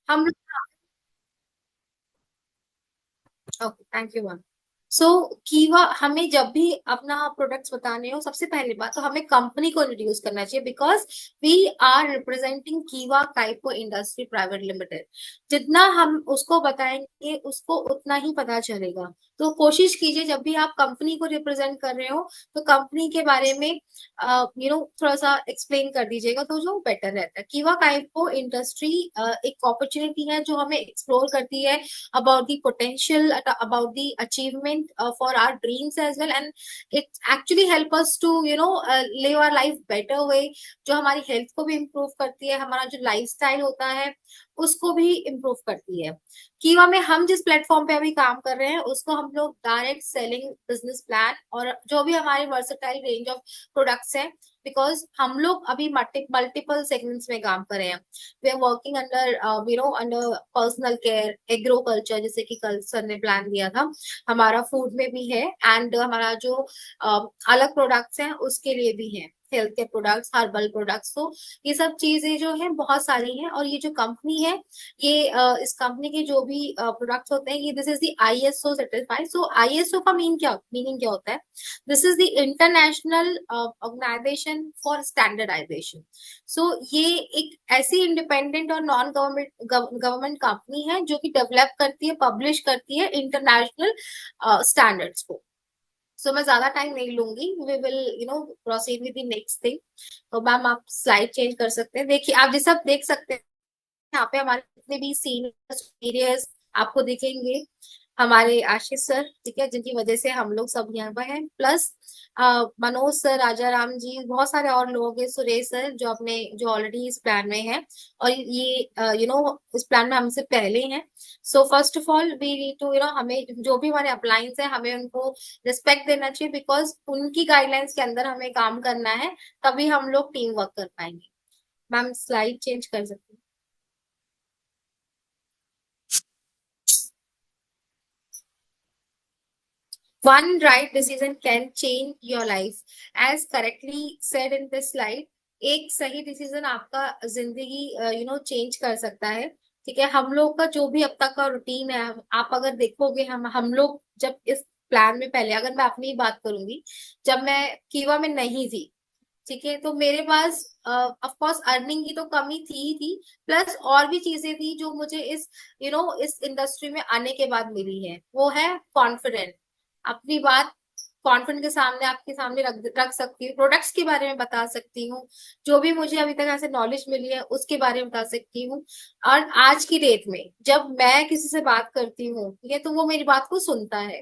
हम okay, thank you ma'am. सो कीवा हमें जब भी अपना प्रोडक्ट्स बताने हो, सबसे पहली बात तो हमें कंपनी को इंट्रोड्यूस करना चाहिए, बिकॉज वी आर रिप्रेजेंटिंग कीवा काइपो इंडस्ट्री प्राइवेट लिमिटेड। जितना हम उसको बताएंगे उसको उतना ही पता चलेगा। तो कोशिश कीजिए जब भी आप कंपनी को रिप्रेजेंट कर रहे हो तो कंपनी के बारे में थोड़ा सा एक्सप्लेन कर दीजिएगा, तो जो बेटर रहता है। कीवा काइपो इंडस्ट्री एक अपॉर्चुनिटी है जो हमें एक्सप्लोर करती है about the potential, about the achievement for our dreams as well, and it actually help us to live our life better way, जो हमारी हेल्थ को भी इम्प्रूव करती है, हमारा जो लाइफस्टाइल होता है उसको भी इम्प्रूव करती है। कीवा में हम जिस प्लेटफॉर्म पे अभी काम कर रहे हैं उसको हम लोग डायरेक्ट सेलिंग बिजनेस प्लान और जो भी हमारे वर्सेटाइल रेंज ऑफ प्रोडक्ट्स हैं, बिकॉज हम लोग अभी मल्टीपल सेगमेंट्स में काम कर रहे हैं। We are working under under personal care, agriculture, जैसे कि कल सर ने प्लान दिया था, हमारा फूड में भी है, एंड हमारा जो अलग प्रोडक्ट्स हैं उसके लिए भी है, health care products, herbal products. तो ये सब चीजें जो है बहुत सारी हैं, और ये जो कंपनी है, ये इस कंपनी के जो भी प्रोडक्ट्स होते हैं, ये this is the ISO certified. So ISO का मीनिंग क्या होता है? This is the international organisation for standardisation. So ये एक ऐसी इंडिपेंडेंट और नॉन गवर्नमेंट गवर्नमेंट कंपनी है जो कि डेवलप करती है, पब्लिश करती है इंटरनेशनल स्टैंडर्ड्स को। सो मैं ज्यादा टाइम नहीं लूंगी, we will proceed with the next thing. तो मैम आप स्लाइड चेंज कर सकते हैं। देखिए आप जैसे आप देख सकते हैं यहाँ पे हमारे जितने भी सीनियर्स आपको दिखेंगे, हमारे आशीष सर, ठीक है, जिनकी वजह से हम लोग सब यहाँ पर हैं, प्लस मनोज सर, राजा राम जी, बहुत सारे और लोग हैं, सुरेश सर, जो ऑलरेडी इस प्लान में है, और ये इस प्लान में हमसे पहले हैं। So first of all we need to हमें जो भी हमारे अप्लायंस है हमें उनको रिस्पेक्ट देना चाहिए, बिकॉज उनकी गाइडलाइंस के अंदर हमें काम करना है, तभी हम लोग टीम वर्क कर पाएंगे। मैम स्लाइड चेंज कर सकते हैं। One right decision can change your life. As correctly said in this slide, एक सही डिसीजन आपका जिंदगी चेंज कर सकता है। ठीक है, हम लोग का जो भी अब तक का रूटीन है, आप अगर देखोगे, हम लोग जब इस प्लान में, पहले अगर मैं अपनी बात करूंगी, जब मैं कीवा में नहीं थी, ठीक है, तो मेरे पास ऑफ कोर्स अर्निंग की तो कमी थी ही थी, प्लस और भी चीजें थी जो मुझे इस इस इंडस्ट्री में आने के बाद मिली है। वो है कॉन्फिडेंट, अपनी बात कॉन्फिडेंट के सामने, आपके सामने रख सकती हूँ, प्रोडक्ट्स के बारे में बता सकती हूँ, जो भी मुझे अभी तक ऐसे नॉलेज मिली है उसके बारे में बता सकती हूँ। और आज की डेट में जब मैं किसी से बात करती हूँ, ठीक है, तो वो मेरी बात को सुनता है,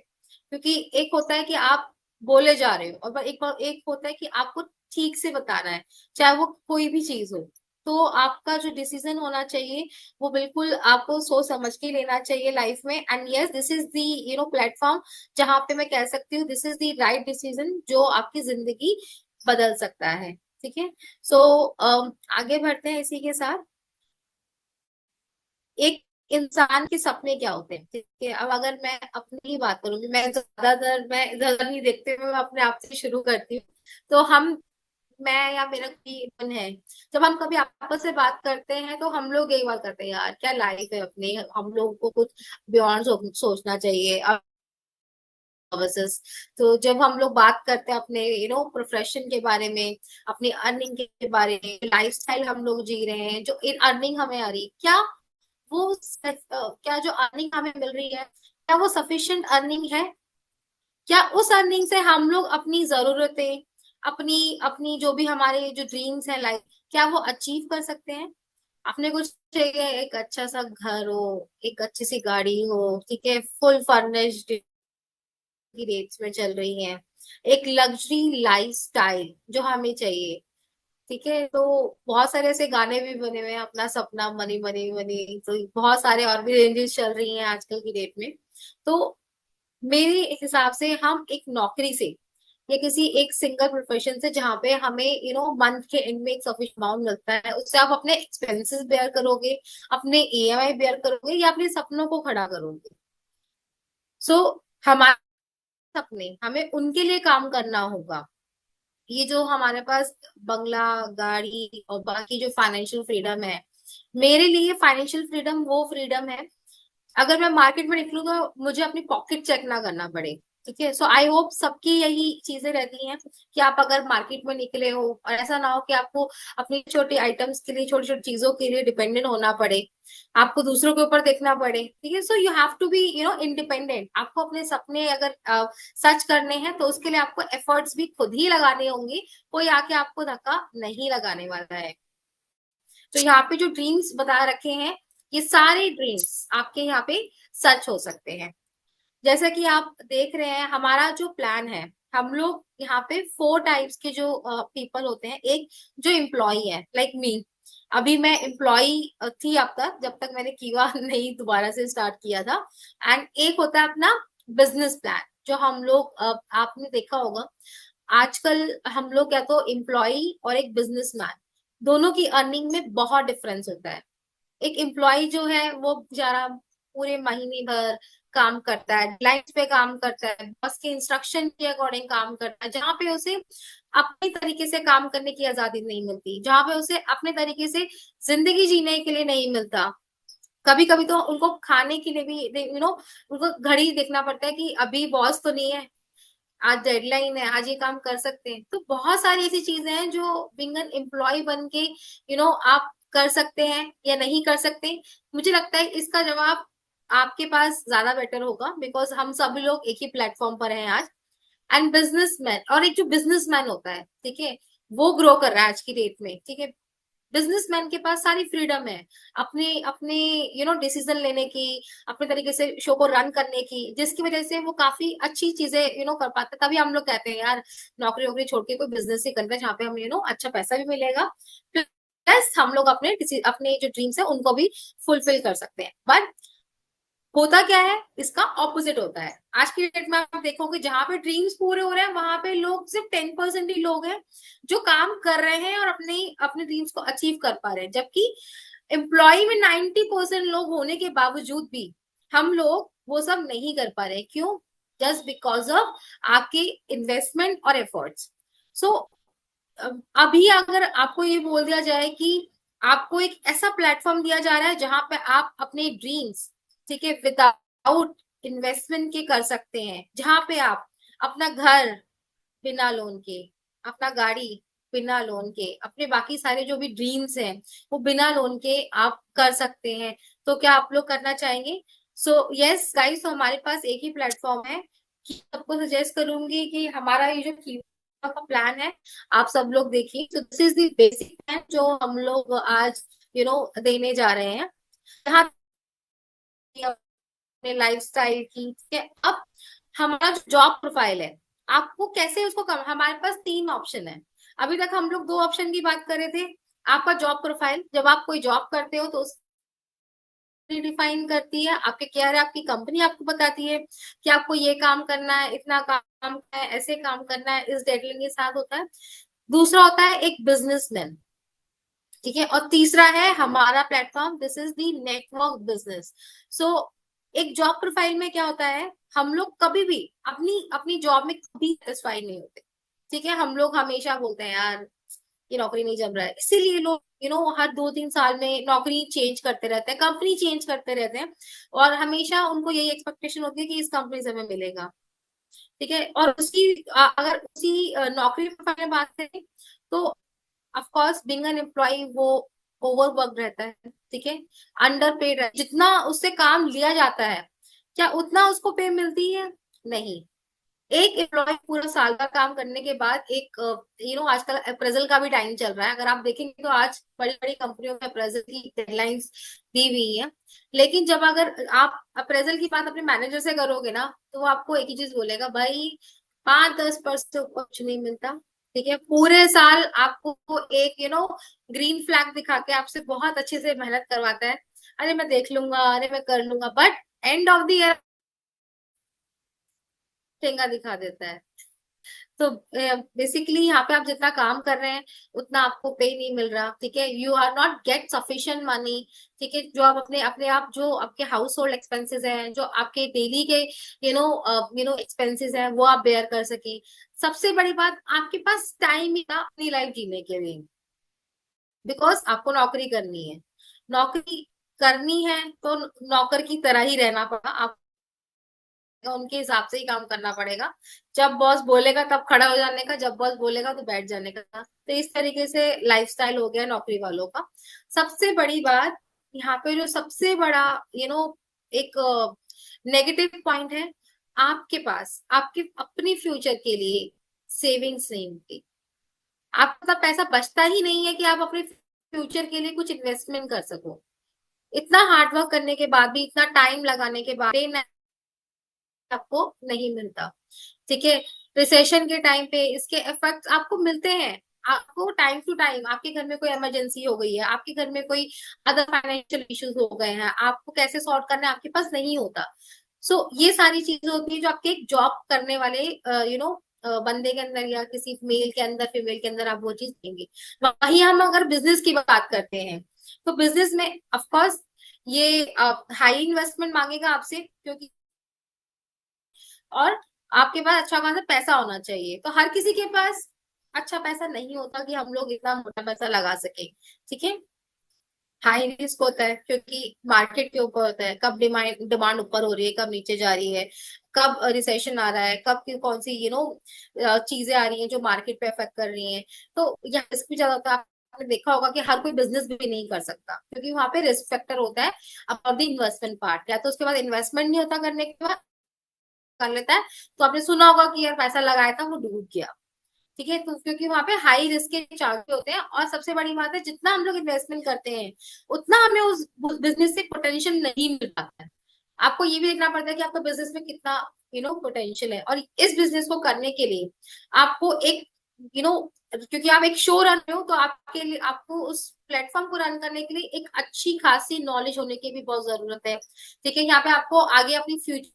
क्योंकि एक होता है कि आप बोले जा रहे हो, और एक होता है कि आपको ठीक से बताना है, चाहे वो कोई भी चीज हो। तो आपका जो डिसीजन होना चाहिए वो बिल्कुल आपको सोच समझ के लेना चाहिए लाइफ में। And yes, this is the platform जहां पे मैं कह सकती हूँ this is the right decision जो आपकी जिंदगी बदल सकता है। ठीक है, सो आगे बढ़ते हैं इसी के साथ। एक इंसान के सपने क्या होते हैं? ठीक है, अब अगर मैं अपनी ही बात करूंगी, मैं ज्यादा नहीं देखती हूँ, मैं अपने आप से शुरू करती हूँ। तो मैं या मेरा कोई मन है, जब हम कभी आपस से बात करते हैं तो हम लोग यही बात करते हैं, यार क्या लाइफ है अपनी, हम लोग को कुछ बियॉन्ड सोचना चाहिए अब वर्सेस। तो जब हम लोग बात करते हैं अपने प्रोफेशन के बारे में, अपनी अर्निंग के बारे में, लाइफस्टाइल हम लोग जी रहे हैं, जो इन अर्निंग हमें आ रही है, क्या क्या जो अर्निंग हमें मिल रही है, क्या वो सफिशिएंट अर्निंग है? क्या उस अर्निंग से हम लोग अपनी जरूरतें, अपनी अपनी जो भी हमारे जो ड्रीम्स है लाइफ, क्या वो अचीव कर सकते हैं? अपने कुछ चाहिए, एक अच्छा सा घर हो, एक अच्छी सी गाड़ी हो, ठीक है, फुल फर्निश्ड की रेट्स में चल रही हैं, एक लग्जरी लाइफस्टाइल जो हमें चाहिए। ठीक है, तो बहुत सारे ऐसे गाने भी बने हुए हैं, अपना सपना, मनी मनी मनी, तो बहुत सारे और भी रेंजेस चल रही हैं आजकल की डेट में। तो मेरे हिसाब से हम एक नौकरी से या किसी एक सिंगल प्रोफेशन से जहाँ पे हमें मंथ के एंड में एक सफिशिएंट अमाउंट मिलता है, उससे आप अपने एक्सपेंसेस बेयर करोगे, अपने ईएमआई बेयर करोगे, या अपने सपनों को खड़ा करोगे। सो हमारे सपने, हमें उनके लिए काम करना होगा। ये जो हमारे पास बंगला, गाड़ी और बाकी जो फाइनेंशियल फ्रीडम है, मेरे लिए फाइनेंशियल फ्रीडम वो फ्रीडम है, अगर मैं मार्केट में निकलूँ तो मुझे अपनी पॉकेट चेक ना करना पड़े। ठीक है, सो आई होप सबकी यही चीजें रहती हैं कि आप अगर मार्केट में निकले हो और ऐसा ना हो कि आपको अपनी छोटी आइटम्स के लिए, छोटी छोटी चीजों के लिए डिपेंडेंट होना पड़े, आपको दूसरों के ऊपर देखना पड़े। ठीक है, so you have to be independent. आपको अपने सपने अगर सच करने हैं तो उसके लिए आपको एफर्ट्स भी खुद ही लगाने होंगे, कोई आके आपको धक्का नहीं लगाने वाला है। तो यहाँ पे जो ड्रीम्स बता रखे हैं, ये सारे ड्रीम्स आपके यहाँ पे सच हो सकते हैं। जैसा कि आप देख रहे हैं हमारा जो प्लान है, हम लोग यहाँ पे 4 टाइप्स के जो पीपल होते हैं। एक जो एम्प्लॉई है, लाइक मी, अभी मैं एम्प्लॉई थी अब तक, जब तक मैंने कीवा नहीं दोबारा से स्टार्ट किया था। एंड एक होता है अपना बिजनेस प्लान, जो हम लोग आपने देखा होगा आजकल हम लोग या तो एम्प्लॉय और एक बिजनेसमैन, दोनों की अर्निंग में बहुत डिफरेंस होता है। एक एम्प्लॉय जो है वो बेचारा पूरे महीने भर काम करता है, डेडलाइंस पे काम करता है, बॉस के इंस्ट्रक्शन के अकॉर्डिंग काम करता है, जहां पे उसे अपने तरीके से काम करने की आजादी नहीं मिलती, जहां पे उसे अपने तरीके से जिंदगी जीने के लिए नहीं मिलता। कभी कभी तो उनको खाने के लिए भी उनको घड़ी देखना पड़ता है कि अभी बॉस तो नहीं है, आज डेडलाइन है, आज ये काम कर सकते हैं। तो बहुत सारी ऐसी चीजें हैं जो बिंग एन एम्प्लॉय बन के आप कर सकते हैं या नहीं कर सकते। मुझे लगता है इसका जवाब आपके पास ज्यादा बेटर होगा, बिकॉज हम सभी लोग एक ही प्लेटफॉर्म पर हैं आज। एंड बिजनेसमैन, और एक जो बिजनेसमैन होता है, ठीक है, वो ग्रो कर रहा है आज की डेट में। ठीक है, बिजनेसमैन के पास सारी फ्रीडम है अपने अपने डिसीजन लेने की, अपने तरीके से शो को रन करने की, जिसकी वजह से वो काफी अच्छी चीजें कर पाते हैं। तभी हम लोग कहते हैं यार, नौकरी वोकरी छोड़ के कोई बिजनेस ही करते हैं जहाँ पे हम अच्छा पैसा भी मिलेगा, प्लस हम लोग अपने अपने जो ड्रीम्स है उनको भी फुलफिल कर सकते हैं। बट होता क्या है, इसका ऑपोजिट होता है। आज की डेट में आप देखोगे जहां पे ड्रीम्स पूरे हो रहे हैं वहां पे लोग सिर्फ 10% ही लोग हैं जो काम कर रहे हैं और अपने अपने ड्रीम्स को अचीव कर पा रहे हैं, जबकि एम्प्लॉय में 90% लोग होने के बावजूद भी हम लोग वो सब नहीं कर पा रहे। क्यों? जस्ट बिकॉज ऑफ आपके इन्वेस्टमेंट और एफर्ट्स। सो अभी अगर आपको ये बोल दिया जाए कि आपको एक ऐसा प्लेटफॉर्म दिया जा रहा है जहां पे आप अपने ड्रीम्स, ठीक है, विदाउट इन्वेस्टमेंट के कर सकते हैं, जहां पे आप अपना घर बिना लोन के, अपना गाड़ी बिना लोन के, अपने बाकी सारे जो भी ड्रीम्स हैं वो बिना लोन के आप कर सकते हैं, तो क्या आप लोग करना चाहेंगे? सो यस गाइस, तो हमारे पास एक ही प्लेटफॉर्म है। कि सबको सजेस्ट करूंगी कि हमारा ये जो कीवा का प्लान है आप सब लोग देखिए। तो this is the basic plan जो हम लोग आज देने जा रहे हैं, जहाँ अपने लाइफस्टाइल की। ठीक है, अब हमारा जो जॉब प्रोफाइल है, आपको कैसे उसको हमारे पास 3 ऑप्शन है। अभी तक हम लोग 2 ऑप्शन की बात कर रहे थे। आपका जॉब प्रोफाइल, जब आप कोई जॉब करते हो तो डिफाइन करती है, आपके क्या है, आपकी कंपनी आपको बताती है कि आपको ये काम करना है, इतना काम करना है, ऐसे काम करना है, इस डेडलाइन के साथ होता है। दूसरा होता है एक बिजनेसमैन। ठीक है, और तीसरा है हमारा platform, this is the network business. So एक जॉब प्रोफाइल में क्या होता है, हम लोग कभी भी अपनी अपनी जॉब में कभी सेटिस्फाई नहीं होते। ठीक है, हम लोग हमेशा बोलते हैं यार ये नौकरी नहीं जम रहा है, इसीलिए लोग हर 2-3 साल में नौकरी चेंज करते रहते हैं, कंपनी चेंज करते रहते हैं, और हमेशा उनको यही एक्सपेक्टेशन होती है कि इस कंपनी से हमें मिलेगा। ठीक है, और अगर उसी नौकरी प्रोफाइल में बात करें तो of course being an employ वो ओवरवर्क रहता है। ठीक है, अंडर पेड है, जितना उससे काम लिया जाता है क्या उतना उसको पे मिलती है? नहीं। एक एम्प्लॉय पूरा साल का काम करने के बाद एक आजकल अप्रेजल का भी टाइम चल रहा है, अगर आप देखेंगे तो आज बड़ी बड़ी कंपनियों में अप्रेजल की डेडलाइंस दी हुई है। लेकिन जब अगर आप अप्रेजल की बात अपने मैनेजर से करोगे ना, तो वो आपको एक ही चीज बोलेगा, भाई 5-10% से ऊपर कुछ नहीं मिलता। ठीक है, पूरे साल आपको एक ग्रीन फ्लैग दिखा के आपसे बहुत अच्छे से मेहनत करवाता है, अरे मैं देख लूंगा, अरे मैं कर लूंगा, but end of the year ठेंगा दिखा देता है। तो बेसिकली यहाँ पे आप जितना काम कर रहे हैं उतना आपको पे नहीं मिल रहा। ठीक है, you are not get sufficient money. ठीक है, जो आप अपने अपने आप जो आपके हाउस होल्ड एक्सपेंसेस हैं, जो आपके डेली के एक्सपेंसेस हैं, वो आप बेयर कर सके। सबसे बड़ी बात, आपके पास टाइम ही था अपनी लाइफ जीने के लिए, बिकॉज आपको नौकरी करनी है। नौकरी करनी है तो नौकर की तरह ही रहना पड़ा, आप उनके हिसाब से ही काम करना पड़ेगा। जब बॉस बोलेगा तब खड़ा हो जाने का, जब बॉस बोलेगा तो बैठ जाने का। तो इस तरीके से लाइफस्टाइल हो गया नौकरी वालों का। सबसे बड़ी बात यहाँ पे जो सबसे बड़ा एक नेगेटिव पॉइंट है, आपके पास आपके अपनी फ्यूचर के लिए सेविंग्स नहीं होती। आपका पास पैसा बचता ही नहीं है कि आप अपने फ्यूचर के लिए कुछ इन्वेस्टमेंट कर सको। इतना हार्डवर्क करने के बाद भी, इतना टाइम लगाने के बाद आपको नहीं मिलता। ठीक है, रिसेशन के टाइम पे इसके इफेक्ट्स आपको मिलते हैं। आपको टाइम टू टाइम आपके घर में कोई इमरजेंसी हो गई है, आपके घर में कोई अदर फाइनेंशियल इश्यूज हो गए हैं, आपको कैसे सॉर्ट करना है आपके पास नहीं होता। ये सारी चीजें होती है जो आपके एक जॉब करने वाले बंदे के अंदर या किसी मेल के अंदर फीमेल के अंदर आप वो चीज देंगे। वही हम अगर बिजनेस की बात करते हैं तो बिजनेस में ऑफ कोर्स ये हाई इन्वेस्टमेंट मांगेगा आपसे, क्योंकि और आपके पास अच्छा खासा पैसा होना चाहिए। तो हर किसी के पास अच्छा पैसा नहीं होता कि हम लोग इतना मोटा पैसा लगा सके। ठीक है, हाई रिस्क होता है क्योंकि मार्केट के ऊपर होता है, कब डिमांड डिमांड ऊपर हो रही है, कब नीचे जा रही है, कब रिसेशन आ रहा है, कब की कौन सी चीजें आ रही हैं जो मार्केट पे अफेक्ट कर रही हैं। तो यहाँ रिस्क भी ज्यादा होता है। आपने देखा होगा कि हर कोई बिजनेस भी नहीं कर सकता क्योंकि वहां पे रिस्क फैक्टर होता है अबाउट द इन्वेस्टमेंट पार्ट। या तो उसके बाद इन्वेस्टमेंट नहीं होता करने के बाद कर लेता है, तो आपने सुना होगा कि यार पैसा लगाया था वो डूब गया। ठीक है, तो क्योंकि वहां पे हाई रिस्क के चार्ज होते हैं। और सबसे बड़ी बात है, जितना हम लोग इन्वेस्टमेंट करते हैं उतना हमें उस बिजनेस से पोटेंशियल नहीं मिल पाता है। आपको ये भी देखना पड़ता है कि आपका बिजनेस में कितना पोटेंशियल है। और इस बिजनेस को करने के लिए आपको एक यू नो क्योंकि आप एक शो रन रहे हो, तो आपके लिए आपको उस प्लेटफॉर्म को रन करने के लिए एक अच्छी खासी नॉलेज होने की भी बहुत जरूरत है। ठीक है, यहाँ पे आपको आगे अपनी फ्यूचर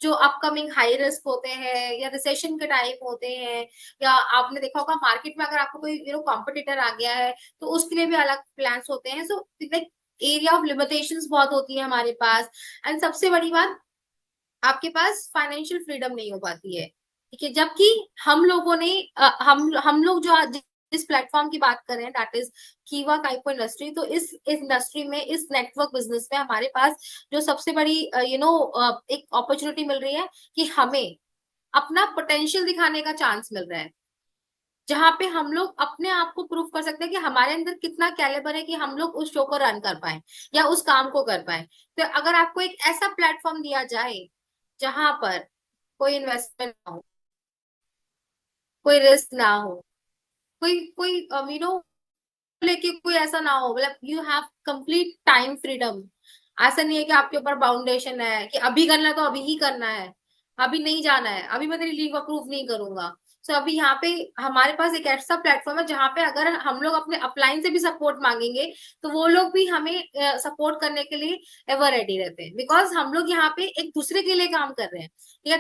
जो अपकमिंग हाई रिस्क होते हैं या रिसेशन के टाइम होते हैं, या आपने देखा होगा मार्केट में अगर आपको कोई कॉम्पिटिटर आ गया है तो उसके लिए भी अलग प्लान्स होते हैं। So like area of limitations बहुत होती है हमारे पास। एंड सबसे बड़ी बात, आपके पास फाइनेंशियल फ्रीडम नहीं हो पाती है। ठीक है, जबकि हम लोगों ने हम लोग जो आज जिस प्लेटफॉर्म की बात कर रहे हैं दैट इज कीवा काइको इंडस्ट्री। तो इस इंडस्ट्री में, इस नेटवर्क बिजनेस में हमारे पास जो सबसे बड़ी एक अपॉर्चुनिटी मिल रही है कि हमें अपना पोटेंशियल दिखाने का चांस मिल रहा है, जहां पे हम लोग अपने आप को प्रूव कर सकते हैं कि हमारे अंदर कितना कैलिबर है कि हम लोग उस शो को रन कर पाए या उस काम को कर पाए। तो अगर आपको एक ऐसा प्लेटफॉर्म दिया जाए जहां पर कोई इन्वेस्टमेंट ना हो, कोई रिस्क ना हो, कोई कोई लेके कोई ऐसा ना हो, मतलब you have complete time freedom. ऐसा नहीं है कि आपके ऊपर बाउंडेशन है कि अभी करना है तो अभी ही करना है, अभी नहीं जाना है, अभी मैं तेरी लीव अप्रूव नहीं करूंगा। अभी यहाँ पे हमारे पास एक ऐसा प्लेटफॉर्म है जहाँ पे अगर हम लोग अपने अपलाइन से भी सपोर्ट मांगेंगे तो वो लोग भी हमें सपोर्ट करने के लिए एवर रेडी रहते हैं, बिकॉज हम लोग यहाँ पे एक दूसरे के लिए काम कर रहे हैं। ठीक है,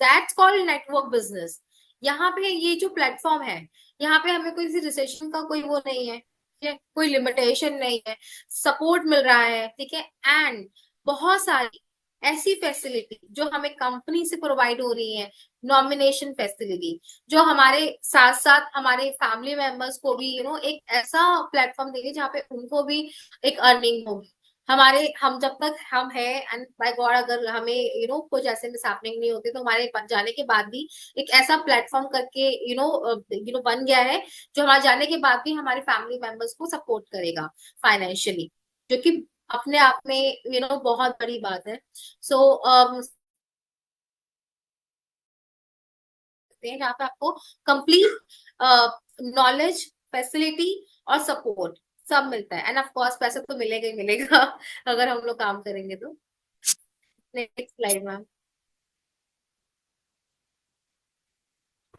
दैट्स कॉल्ड नेटवर्क बिजनेस। यहाँ पे ये जो प्लेटफॉर्म है, यहाँ पे हमें कोई रिसेशन का कोई वो नहीं है। ठीक है, कोई लिमिटेशन नहीं है, सपोर्ट मिल रहा है। ठीक है, एंड बहुत सारी ऐसी फैसिलिटी जो हमें कंपनी से प्रोवाइड हो रही है, नॉमिनेशन फैसिलिटी, जो हमारे साथ साथ हमारे फैमिली मेंबर्स को भी एक ऐसा प्लेटफॉर्म देंगे जहाँ पे उनको भी एक अर्निंग होगी। हम जब तक हम है एंड बाय गॉड अगर हमें कुछ ऐसे मिसहैपनिंग नहीं होती तो हमारे जाने के बाद भी एक ऐसा प्लेटफॉर्म करके बन गया है जो हमारे जाने के बाद भी हमारे फैमिली मेंबर्स को सपोर्ट करेगा फाइनेंशियली, जो कि अपने आप में बहुत बड़ी बात है। सो जहाँ पे आपको कंप्लीट नॉलेज, फैसिलिटी और सपोर्ट सब मिलता है। एंड ऑफ कोर्स पैसा तो मिलेगा ही मिलेगा अगर हम लोग काम करेंगे तो। Next slide ma'am.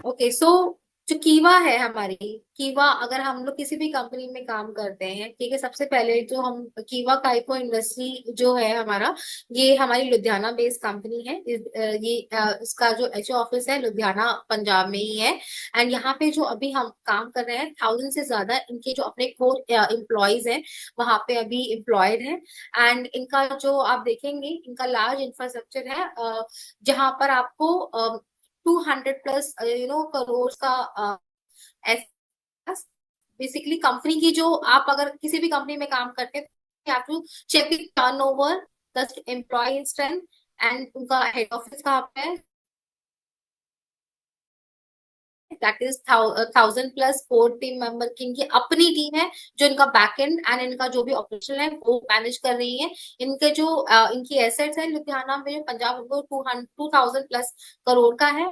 ओके, सो जो कीवा है हमारी, कीवा अगर हम लोग किसी भी कंपनी में काम करते हैं, ठीक है, सबसे पहले जो हम कीवा काइको इंडस्ट्री जो है हमारा, ये हमारी लुधियाना बेस्ड कंपनी है। इसका जो एचओ ऑफिस है लुधियाना पंजाब में ही है। एंड यहाँ पे जो अभी हम काम कर रहे हैं 1000 से ज्यादा इनके जो अपने कोर एम्प्लॉयज हैं वहां पे अभी एम्प्लॉयड हैं। एंड इनका जो आप देखेंगे इनका लार्ज इंफ्रास्ट्रक्चर है, जहां पर आपको 200 प्लस करोड़ का बेसिकली कंपनी की जो, आप अगर किसी भी कंपनी में काम करते हैं, you have to check the turnover, the employee strength, and उनका हेड ऑफिस कहाँ पे है, that is 1000+ core team member की इनकी अपनी टीम है, जो इनका बैकएंड एंड इनका जो भी ऑपरेशन है वो मैनेज कर रही है। इनके जो इनकी एसेट्स है लुधियाना में, पंजाब, वो 2000+ करोड़ का है।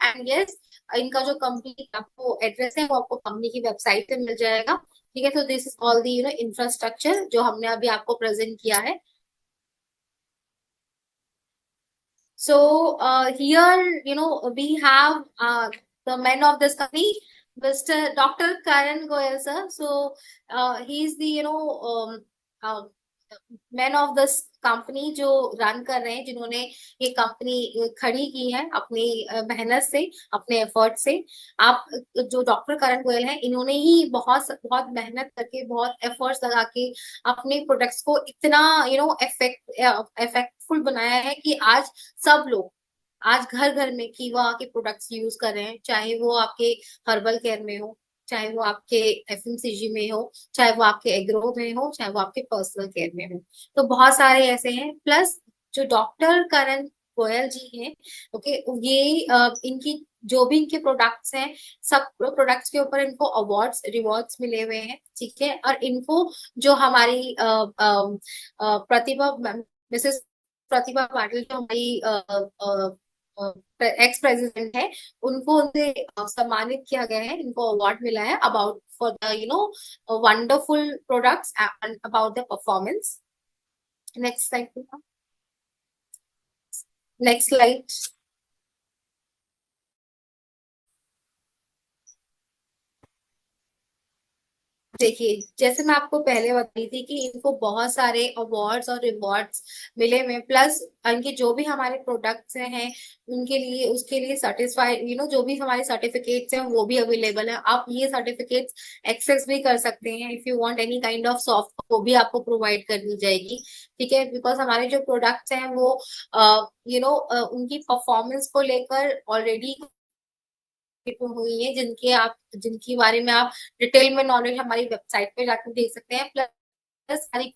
एंड यस, इनका जो कंपनी आपको एड्रेस है वो आपको कंपनी की वेबसाइट से मिल जाएगा। ठीक है, तो this is all the infrastructure जो हमने अभी आपको प्रेजेंट किया है। So here, we have the men of this company, Mr. Dr. Karan Goyal, sir. So he's the, uh, man of this company जो रन कर रहे हैं, जिन्होंने ये कंपनी खड़ी की है अपनी मेहनत से, अपने एफर्ट से। आप जो डॉक्टर करण गोयल हैं, इन्होंने ही बहुत बहुत मेहनत करके, बहुत एफर्ट्स लगा के अपने प्रोडक्ट्स को इतना इफेक्टफुल बनाया है कि आज सब लोग, आज घर घर में कीवा के प्रोडक्ट्स यूज कर रहे हैं, चाहे वो आपके हर्बल केयर में हो, चाहे वो आपके एफएमसीजी में हो, चाहे वो आपके एग्रो में हो, चाहे वो आपके पर्सनल केयर में हो। तो बहुत सारे ऐसे हैं। प्लस जो डॉक्टर करण गोयल जी हैं, ओके, ये इनकी जो भी इनके प्रोडक्ट्स हैं, सब प्रोडक्ट्स के ऊपर इनको अवार्ड्स रिवॉर्ड्स मिले हुए हैं। ठीक है, और इनको जो हमारी प्रतिभा, मिसेस प्रतिभा पाटिल, जो हमारी एक्स प्रेसिडेंट है, उनको उनसे सम्मानित किया गया है, इनको अवार्ड मिला है about for the wonderful products and about the performance. Next slide, next slide. देखिए, जैसे मैं आपको पहले बताई थी कि इनको बहुत सारे अवार्ड्स और रिवॉर्ड्स मिले हुए, प्लस इनके जो भी हमारे प्रोडक्ट्स हैं उनके लिए, उसके लिए सर्टिफाइड, जो भी हमारे सर्टिफिकेट्स हैं वो भी अवेलेबल है। आप ये सर्टिफिकेट्स एक्सेस भी कर सकते हैं। If you want any kind of soft, वो भी आपको प्रोवाइड कर दी जाएगी। ठीक है, बिकॉज हमारे जो प्रोडक्ट्स हैं वो उनकी परफॉर्मेंस को लेकर ऑलरेडी हुई है, जिनके बारे में आप डिटेल में नॉलेज हमारी वेबसाइट पे जाकर देख सकते हैं। प्लस सारी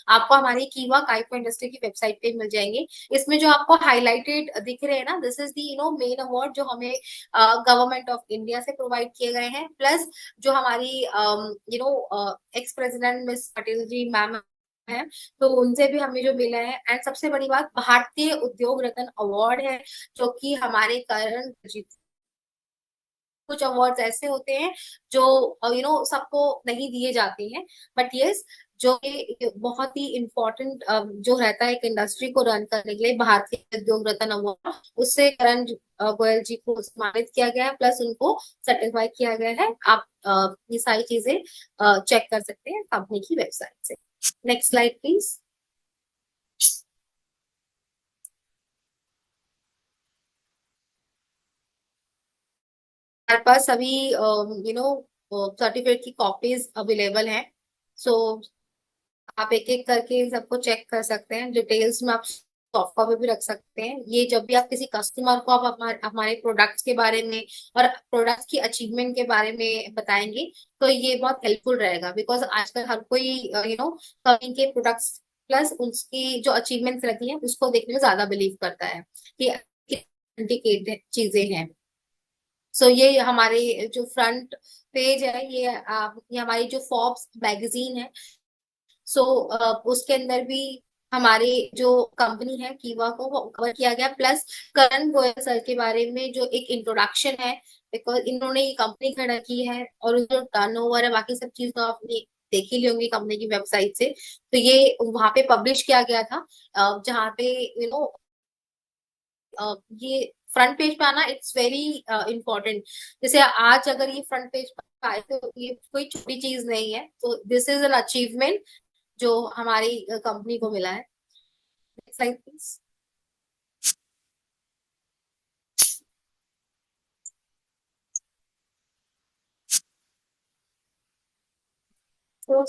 आपको हमारी कीवा काइको इंडस्ट्री की वेबसाइट पे मिल जाएंगे। इसमें जो आपको हाईलाइटेड दिख रहे हैं ना, this is the main award जो हमें गवर्नमेंट ऑफ इंडिया से प्रोवाइड किए गए हैं। प्लस जो हमारी एक्स प्रेसिडेंट मिस पटेल जी मैम है, तो उनसे भी हमें जो मिला है। एंड सबसे बड़ी बात, भारतीय उद्योग रत्न अवार्ड है, जो कि हमारे करण जीत। कुछ अवार्ड्स ऐसे होते हैं जो सबको नहीं दिए जाते हैं, बट यस, जो कि बहुत ही इम्पोर्टेंट जो रहता है एक इंडस्ट्री को रन करने के लिए, भारतीय उद्योग रत्न अवार्ड, उससे करण गोयल जी को सम्मानित किया गया है, प्लस उनको सर्टिफाई किया गया है। आप ये सारी चीजें चेक कर सकते हैं कंपनी की वेबसाइट से। Next slide please. हमारे पास सभी सर्टिफिकेट की कॉपीज अवेलेबल हैं। सो आप एक एक करके इन सबको चेक कर सकते हैं। डिटेल्स में आप सॉफ्ट कॉपी भी रख सकते हैं। ये जब भी आप किसी कस्टमर को, आप हमारे प्रोडक्ट्स के बारे में और प्रोडक्ट्स की अचीवमेंट के बारे में बताएंगे, तो ये बहुत हेल्पफुल रहेगा। बिकॉज आजकल हर कोई कंपनी के प्रोडक्ट्स प्लस उसकी जो अचीवमेंट्स रहती है उसको देखने में ज्यादा बिलीव करता है कि इंडिकेट चीजें हैं। सो ये हमारे जो फ्रंट पेज है, ये हमारी जो फोर्ब्स मैगजीन है। सो उसके अंदर भी हमारी जो कंपनी है कीवा को वो कवर किया गया। प्लस करण गोयल सर के बारे में जो एक इंट्रोडक्शन है, बिकॉज इन्होंने ये कंपनी खड़ा की है, और जो टर्नओवर है बाकी सब चीज तो आपने देख ही ली होंगी कंपनी की वेबसाइट से। तो ये वहां पे पब्लिश किया गया था, जहाँ पे ये फ्रंट पेज पे आना इट्स वेरी इंपॉर्टेंट। जैसे आज अगर ये फ्रंट पेज पर आए तो ये कोई छोटी चीज नहीं है, तो दिस इज एन अचीवमेंट जो हमारी कंपनी को मिला है। Next slide please. तो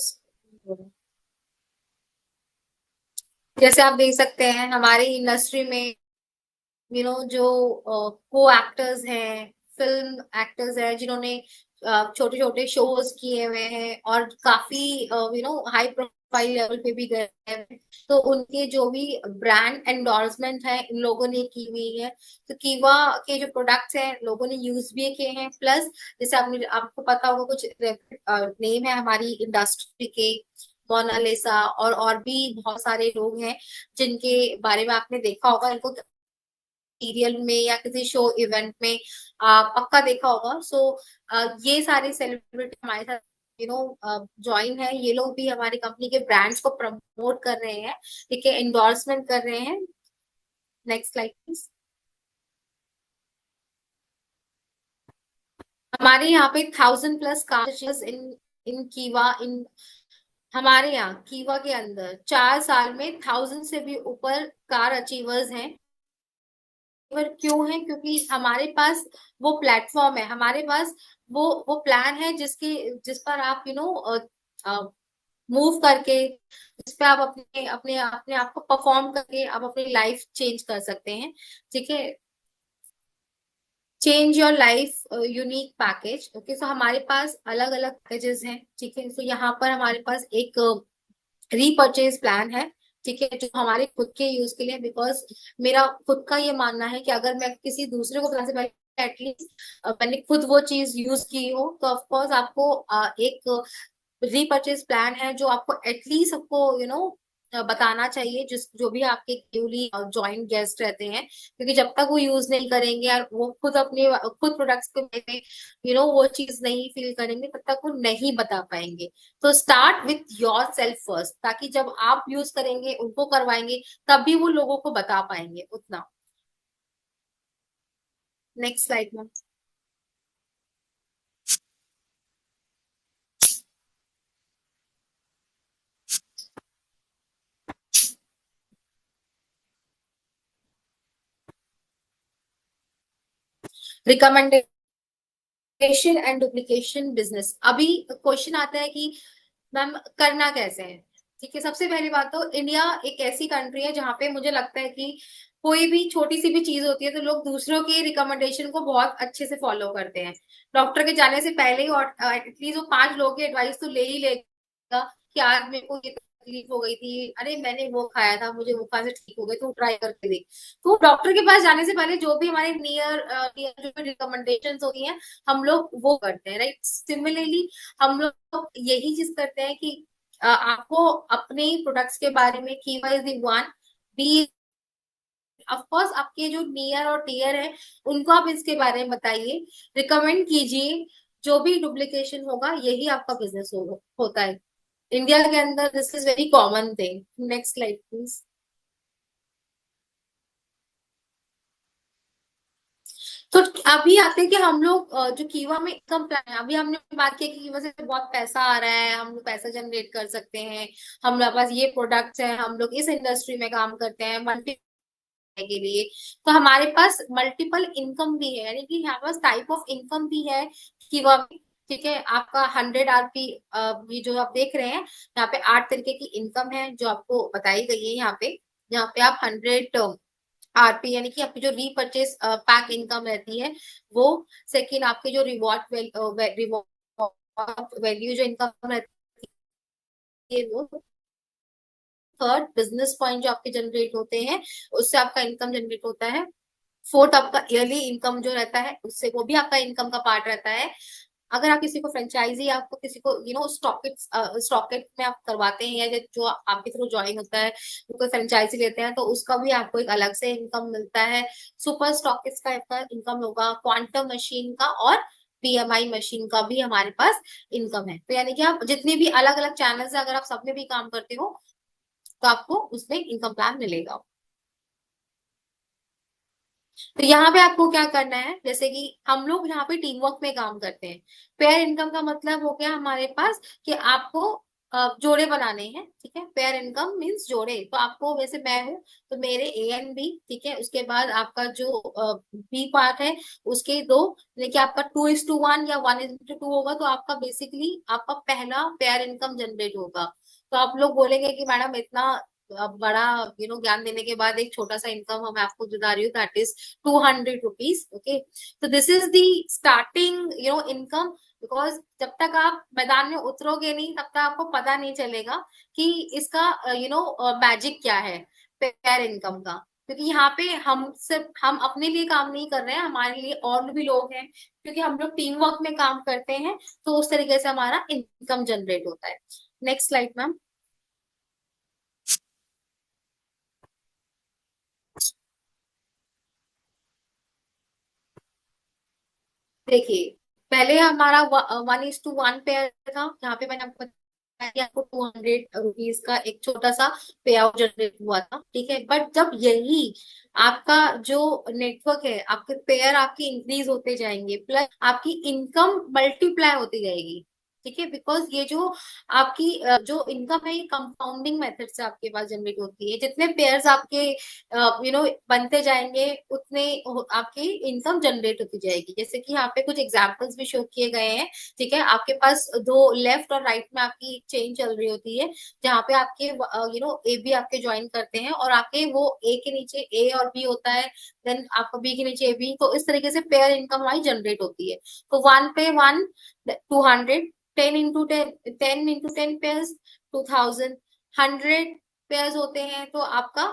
जैसे आप देख सकते हैं हमारी इंडस्ट्री में जो को एक्टर्स हैं, फिल्म एक्टर्स हैं, जिन्होंने छोटे छोटे शोज किए हुए हैं और काफी हाई प्रोफाइल लेवल पे भी गए हैं। तो उनके जो भी ब्रांड एंडोर्समेंट है इन लोगों ने की हुई है। तो कीवा के जो प्रोडक्ट्स हैं लोगों ने यूज भी किए हैं। प्लस जैसे आपने आपको पता होगा कुछ नेम है हमारी इंडस्ट्री के, मोनालिसा और भी बहुत सारे लोग हैं जिनके बारे में आपने देखा होगा, इनको सीरियल में या किसी शो इवेंट में पक्का देखा होगा। सो ये सारे सेलिब्रिटी हमारे साथ ज्वाइन है। ये लोग भी हमारी कंपनी के ब्रांड्स को प्रमोट कर रहे हैं, ठीक है, इंडोर्समेंट कर रहे हैं। Next slide please. हमारे यहाँ पे 1000+ कार्स इन इन कीवा इन हमारे यहाँ कीवा के अंदर 4 साल में 1000 से भी ऊपर कार अचीवर्स हैं। पर क्यों है? क्योंकि हमारे पास वो प्लेटफॉर्म है, हमारे पास वो प्लान है जिस पर आप मूव करके, जिस पे आप अपने अपने अपने आप को परफॉर्म करके आप अपनी लाइफ चेंज कर सकते हैं। ठीक है, change your life unique package. Okay, so हमारे पास अलग अलग पैकेजेस हैं। ठीक है, सो यहाँ पर हमारे पास एक रीपरचेज प्लान है, ठीक है, जो हमारे खुद के यूज के लिए। बिकॉज मेरा खुद का ये मानना है कि अगर मैं किसी दूसरे को बताने से पहले एटलीस्ट मैंने खुद वो चीज यूज की हो, तो ऑफकोर्स आपको एक रीपरचेज प्लान है जो आपको एटलीस्ट आपको बताना चाहिए, जिस जो भी आपके न्यूली ज्वाइन गेस्ट रहते हैं। क्योंकि जब तक वो यूज नहीं करेंगे और वो खुद प्रोडक्ट्स के वो चीज नहीं फील करेंगे, तब तक वो नहीं बता पाएंगे। तो start with your self first, ताकि जब आप यूज करेंगे उनको करवाएंगे तभी वो लोगों को बता पाएंगे उतना। नेक्स्ट स्लाइड में। Recommendation and duplication business. अभी क्वेश्चन आता है कि मैम करना कैसे है? ठीक है, सबसे पहली बात तो इंडिया एक ऐसी कंट्री है जहाँ पे मुझे लगता है कि कोई भी छोटी सी भी चीज होती है तो लोग दूसरों के रिकमेंडेशन को बहुत अच्छे से फॉलो करते हैं। डॉक्टर के जाने से पहले ही और एटलीस्ट वो 5 लोगों की एडवाइस तो ले ही लेगा कि आज मेरे को ये तकलीफ हो गई थी, अरे मैंने वो खाया था, मुझे वो खाने से ठीक हो गए, तो ट्राई करके देख। तो डॉक्टर के पास जाने से पहले जो भी हमारे नियर जो भी रिकमेंडेशन होती हैं हम लोग वो करते हैं, राइट। सिमिलरली हम लोग यही चीज करते हैं कि आपको अपने प्रोडक्ट्स के बारे में कीवा is the one be. Of course आपके जो नियर और टीयर है उनको आप इसके बारे में बताइए, रिकमेंड कीजिए। जो भी डुप्लीकेशन होगा यही आपका बिजनेस होता है इंडिया के अंदर। This is very common thing. Next slide please. तो अभी आते हैं कि हम लोग जो कीवा में इनकम प्लान है, अभी हमने बात की कि कीवा से बहुत पैसा आ रहा है, हम लोग पैसा जनरेट कर सकते हैं, हमारे पास ये प्रोडक्ट्स हैं, हम लोग इस इंडस्ट्री में काम करते हैं मल्टी के लिए। तो हमारे पास मल्टीपल इनकम भी है, यानी कि हमारे पास टाइप ऑफ इनकम भी है कीवा में। ठीक है, आपका 100 RP, ये जो आप देख रहे हैं यहाँ पे 8 तरीके की इनकम है जो आपको बताई गई है यहाँ पे। यहाँ पे आप 100 RP यानी कि आपकी जो रीपरचेस पैक इनकम रहती है वो। सेकेंड, आपके जो रिवॉर्ड वैल्यू जो इनकम रहती है वो। थर्ड, बिजनेस पॉइंट जो आपके जनरेट होते हैं उससे आपका इनकम जनरेट होता है। फोर्थ, आपका ईयरली इनकम जो रहता है उससे वो भी आपका इनकम का पार्ट रहता है। अगर आप किसी को फ्रेंचाइजी, आपको किसी को स्टॉकेट में आप करवाते हैं या जो आपके थ्रू ज्वाइन होता है वो कोई फ्रेंचाइजी लेते हैं तो उसका भी आपको एक अलग से इनकम मिलता है। सुपर स्टॉकिस्ट का आपका इनकम होगा, क्वांटम मशीन का और PMI मशीन का भी हमारे पास इनकम है। तो यानी कि आप जितने भी अलग अलग चैनल्स है अगर आप सब में भी काम करते हो तो आपको उसमें इनकम प्लान मिलेगा। तो यहाँ पे आपको क्या करना है, जैसे कि हम लोग यहाँ पे टीम वर्क में काम करते हैं। पेयर इनकम का मतलब हो गया हमारे पास कि आपको जोड़े बनाने हैं। ठीक है, पेयर इनकम मींस जोड़े। तो आपको, वैसे मैं हूँ तो मेरे A and B, ठीक है, उसके बाद आपका जो बी पार्ट है उसके दो, लेकिन आपका 2:1 या 1:2 होगा तो आपका बेसिकली आपका पहला पेयर इनकम जनरेट होगा। तो आप लोग बोलेंगे कि मैडम इतना बड़ा ज्ञान देने के बाद एक छोटा सा इनकम मैं आपको बता रही हूँ, दैट इज 200 रुपीज। ओके, तो this is the starting income. Because जब तक आप मैदान में उतरोगे नहीं तब तक आपको पता नहीं चलेगा कि इसका मैजिक क्या है पेयर इनकम का। क्योंकि यहाँ पे हम सिर्फ हम अपने लिए काम नहीं कर रहे हैं, हमारे लिए और भी लोग हैं, क्योंकि हम लोग टीम वर्क में काम करते हैं, तो उस तरीके से हमारा इनकम जनरेट होता है। Next slide ma'am. देखिए, पहले हमारा 1:1 पेयर था, जहाँ पे मैंने आपको बताया कि आपको 200 रुपीज का एक छोटा सा पे आउट जनरेट हुआ था, ठीक है। बट जब यही आपका जो नेटवर्क है, आपके पेयर आपके इंक्रीज होते जाएंगे, प्लस आपकी इनकम मल्टीप्लाई होती जाएगी, ठीक है। बिकॉज ये जो आपकी जो इनकम है, ये कंपाउंडिंग मेथड से आपके पास जनरेट होती है। जितने पेयर्स आपके बनते जाएंगे, उतने आपकी इनकम जनरेट होती जाएगी। जैसे कि यहाँ पे कुछ एग्जांपल्स भी शो किए गए हैं, ठीक है। आपके पास दो लेफ्ट और राइट में आपकी चेन चल रही होती है, जहाँ पे आपके ए बी आपके ज्वाइन करते हैं, और आपके वो ए के नीचे ए और बी होता है, देन आपका बी के नीचे ए बी, तो इस तरीके से पेयर इनकम हमारी जनरेट होती है। तो 1 पे 1 200, 10 into 10, 10 into 10 पेयर्स 2000, 100 पेयर्स होते हैं तो आपका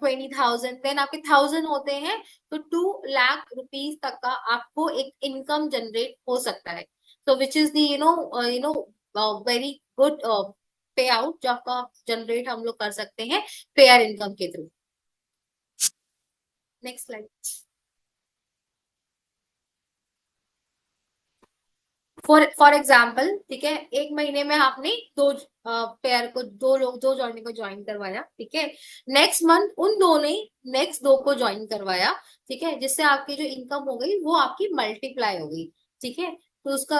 20,000, देन आपके 1000 होते हैं तो 2 लाख रुपीज तक का आपको एक इनकम जनरेट हो सकता है। तो which is the very good पे आउट जो आपका जनरेट हम लोग कर सकते हैं पेयर इनकम के through. Next slide. For example, ठीक है, एक महीने में आपने दो पेयर को, दो लोग, दो जॉइनिंग को ज्वाइन करवाया, ठीक है। नेक्स्ट मंथ उन दो ने नेक्स्ट दो को ज्वाइन करवाया, ठीक है, जिससे आपकी जो इनकम हो गई वो आपकी मल्टीप्लाई हो गई, ठीक है। तो उसका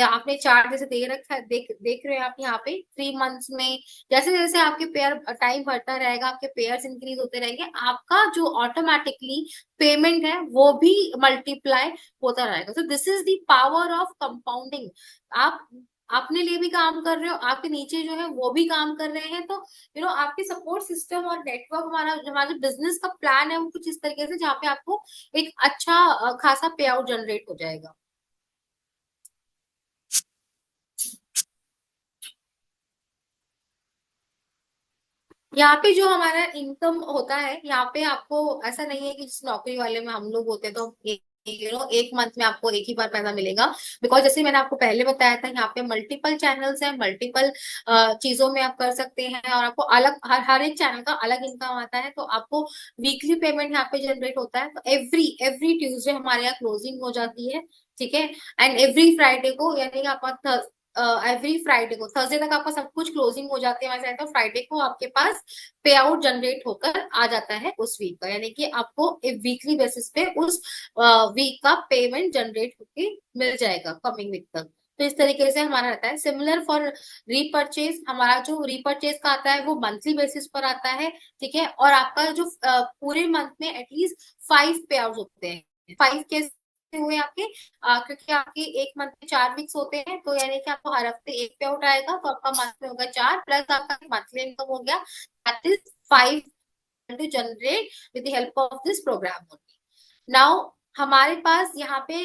आपने चार्ट जैसे दे रखा है, देख रहे हैं आप यहाँ पे 3 मंथ्स में, जैसे जैसे आपके पेयर टाइम बढ़ता रहेगा, आपके पेयर्स इंक्रीज होते रहेंगे, आपका जो ऑटोमेटिकली पेमेंट है वो भी मल्टीप्लाई होता रहेगा। तो this is the power of compounding. आप अपने लिए भी काम कर रहे हो, आपके नीचे जो है वो भी काम कर रहे हैं, तो आपके सपोर्ट सिस्टम और नेटवर्क, हमारा जो बिजनेस का प्लान है वो कुछ इस तरीके से, जहाँ पे आपको एक अच्छा खासा पे आउट जनरेट हो जाएगा। यहाँ पे जो हमारा इनकम होता है, यहाँ पे आपको ऐसा नहीं है कि जिस नौकरी वाले में हम लोग होते हैं तो एक मंथ में आपको एक ही बार पैसा मिलेगा। बिकॉज जैसे मैंने आपको पहले बताया था, यहाँ पे मल्टीपल चैनल्स हैं, मल्टीपल चीजों में आप कर सकते हैं, और आपको अलग हर एक चैनल का अलग इनकम आता है, तो आपको वीकली पेमेंट यहाँ पे जनरेट होता है। तो एवरी एवरी ट्यूसडे हमारे यहाँ क्लोजिंग हो जाती है, ठीक है। एंड एवरी फ्राइडे को, यानी कि आपका एवरी फ्राइडे को, थर्सडे तक आपका सब कुछ क्लोजिंग हो जाती है हमारे साथ, तो फ्राइडे को आपके पास पे आउट जनरेट होकर आ जाता है उस वीक का, यानी कि आपको एक वीकली बेसिस पे उस वीक का पेमेंट जनरेट होके मिल जाएगा कमिंग वीक तक। तो इस तरीके से हमारा रहता है। सिमिलर फॉर रीपर्चेज, हमारा जो रीपर्चेज का आता है वो मंथली बेसिस पर आता है, ठीक है। और आपका जो पूरे मंथ में एटलीस्ट 5 पे आउट होते हैं। 5 के हुए आपके, क्योंकि आपके एक मंथ में 4 वीक्स होते हैं, तो यानी कि आपको हर हफ्ते एक पे आउट आएगा, तो आपका मंथ में होगा 4, प्लस आपका मंथली इनकम हो गया, that is 5 to generate with the help of this programme. Now हमारे पास यहाँ पे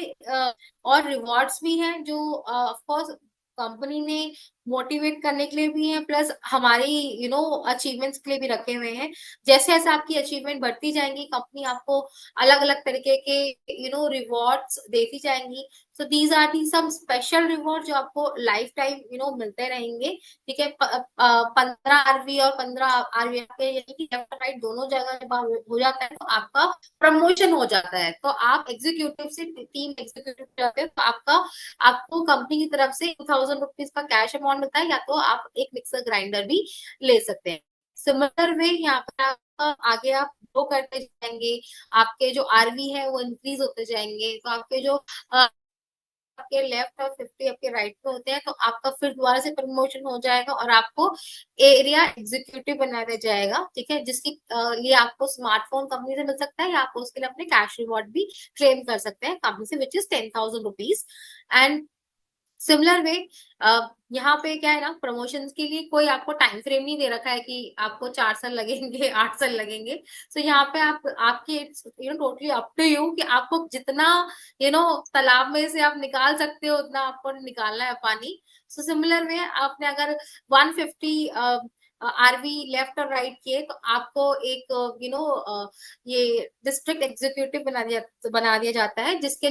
और रिवॉर्ड्स भी हैं, जो ऑफ कोर्स कंपनी ने मोटिवेट करने के लिए भी है, प्लस हमारी अचीवमेंट्स के लिए भी रखे हुए हैं। जैसे जैसे आपकी अचीवमेंट बढ़ती जाएंगी, कंपनी आपको अलग अलग तरीके के रिवॉर्ड्स देती जाएंगी। So these are the some special reward जो आपको लाइफ टाइम मिलते रहेंगे, ठीक है। 15 RV और 15 RV के, यानी कि लेफ्ट राइट दोनों जगह जब हो जाता है तो आपका प्रमोशन हो जाता है, तो आप एग्जीक्यूटिव से टीम एग्जीक्यूटिव जाते हैं, तो आपको कंपनी की तरफ से 2,000 रुपीज का कैश अमाउंट मिलता है, या तो आप एक मिक्सर ग्राइंडर भी ले सकते हैं। सिमिलर वे यहाँ पर आगे आप ग्रो करते जाएंगे, आपके जो आरवी है वो इंक्रीज होते जाएंगे, तो आपके जो आपके लेफ्ट और 50 आपके राइट पे होते हैं, तो आपका फिर दोबारा से प्रमोशन हो जाएगा और आपको एरिया एग्जीक्यूटिव बना दिया जाएगा, ठीक है। जिसकी लिए आपको स्मार्टफोन कंपनी से मिल सकता है, या आप उसके लिए अपने कैश रिवॉर्ड भी क्लेम कर सकते हैं कंपनी से, which is 10,000 rupees. And similar way यहाँ पे क्या है ना, प्रमोशंस के लिए कोई आपको टाइम फ्रेम नहीं दे रखा है कि आपको 4 साल लगेंगे 8 साल लगेंगे। तो यहाँ पे आप आपके टोटली अप टू यू कि आपको जितना तालाब में से आप निकाल सकते हो उतना आपको निकालना है पानी। सो सिमिलर वे आपने अगर 150 आरवी लेफ्ट और राइट किए तो आपको एक ये डिस्ट्रिक्ट एग्जीक्यूटिव बना दिया जाता है, जिसके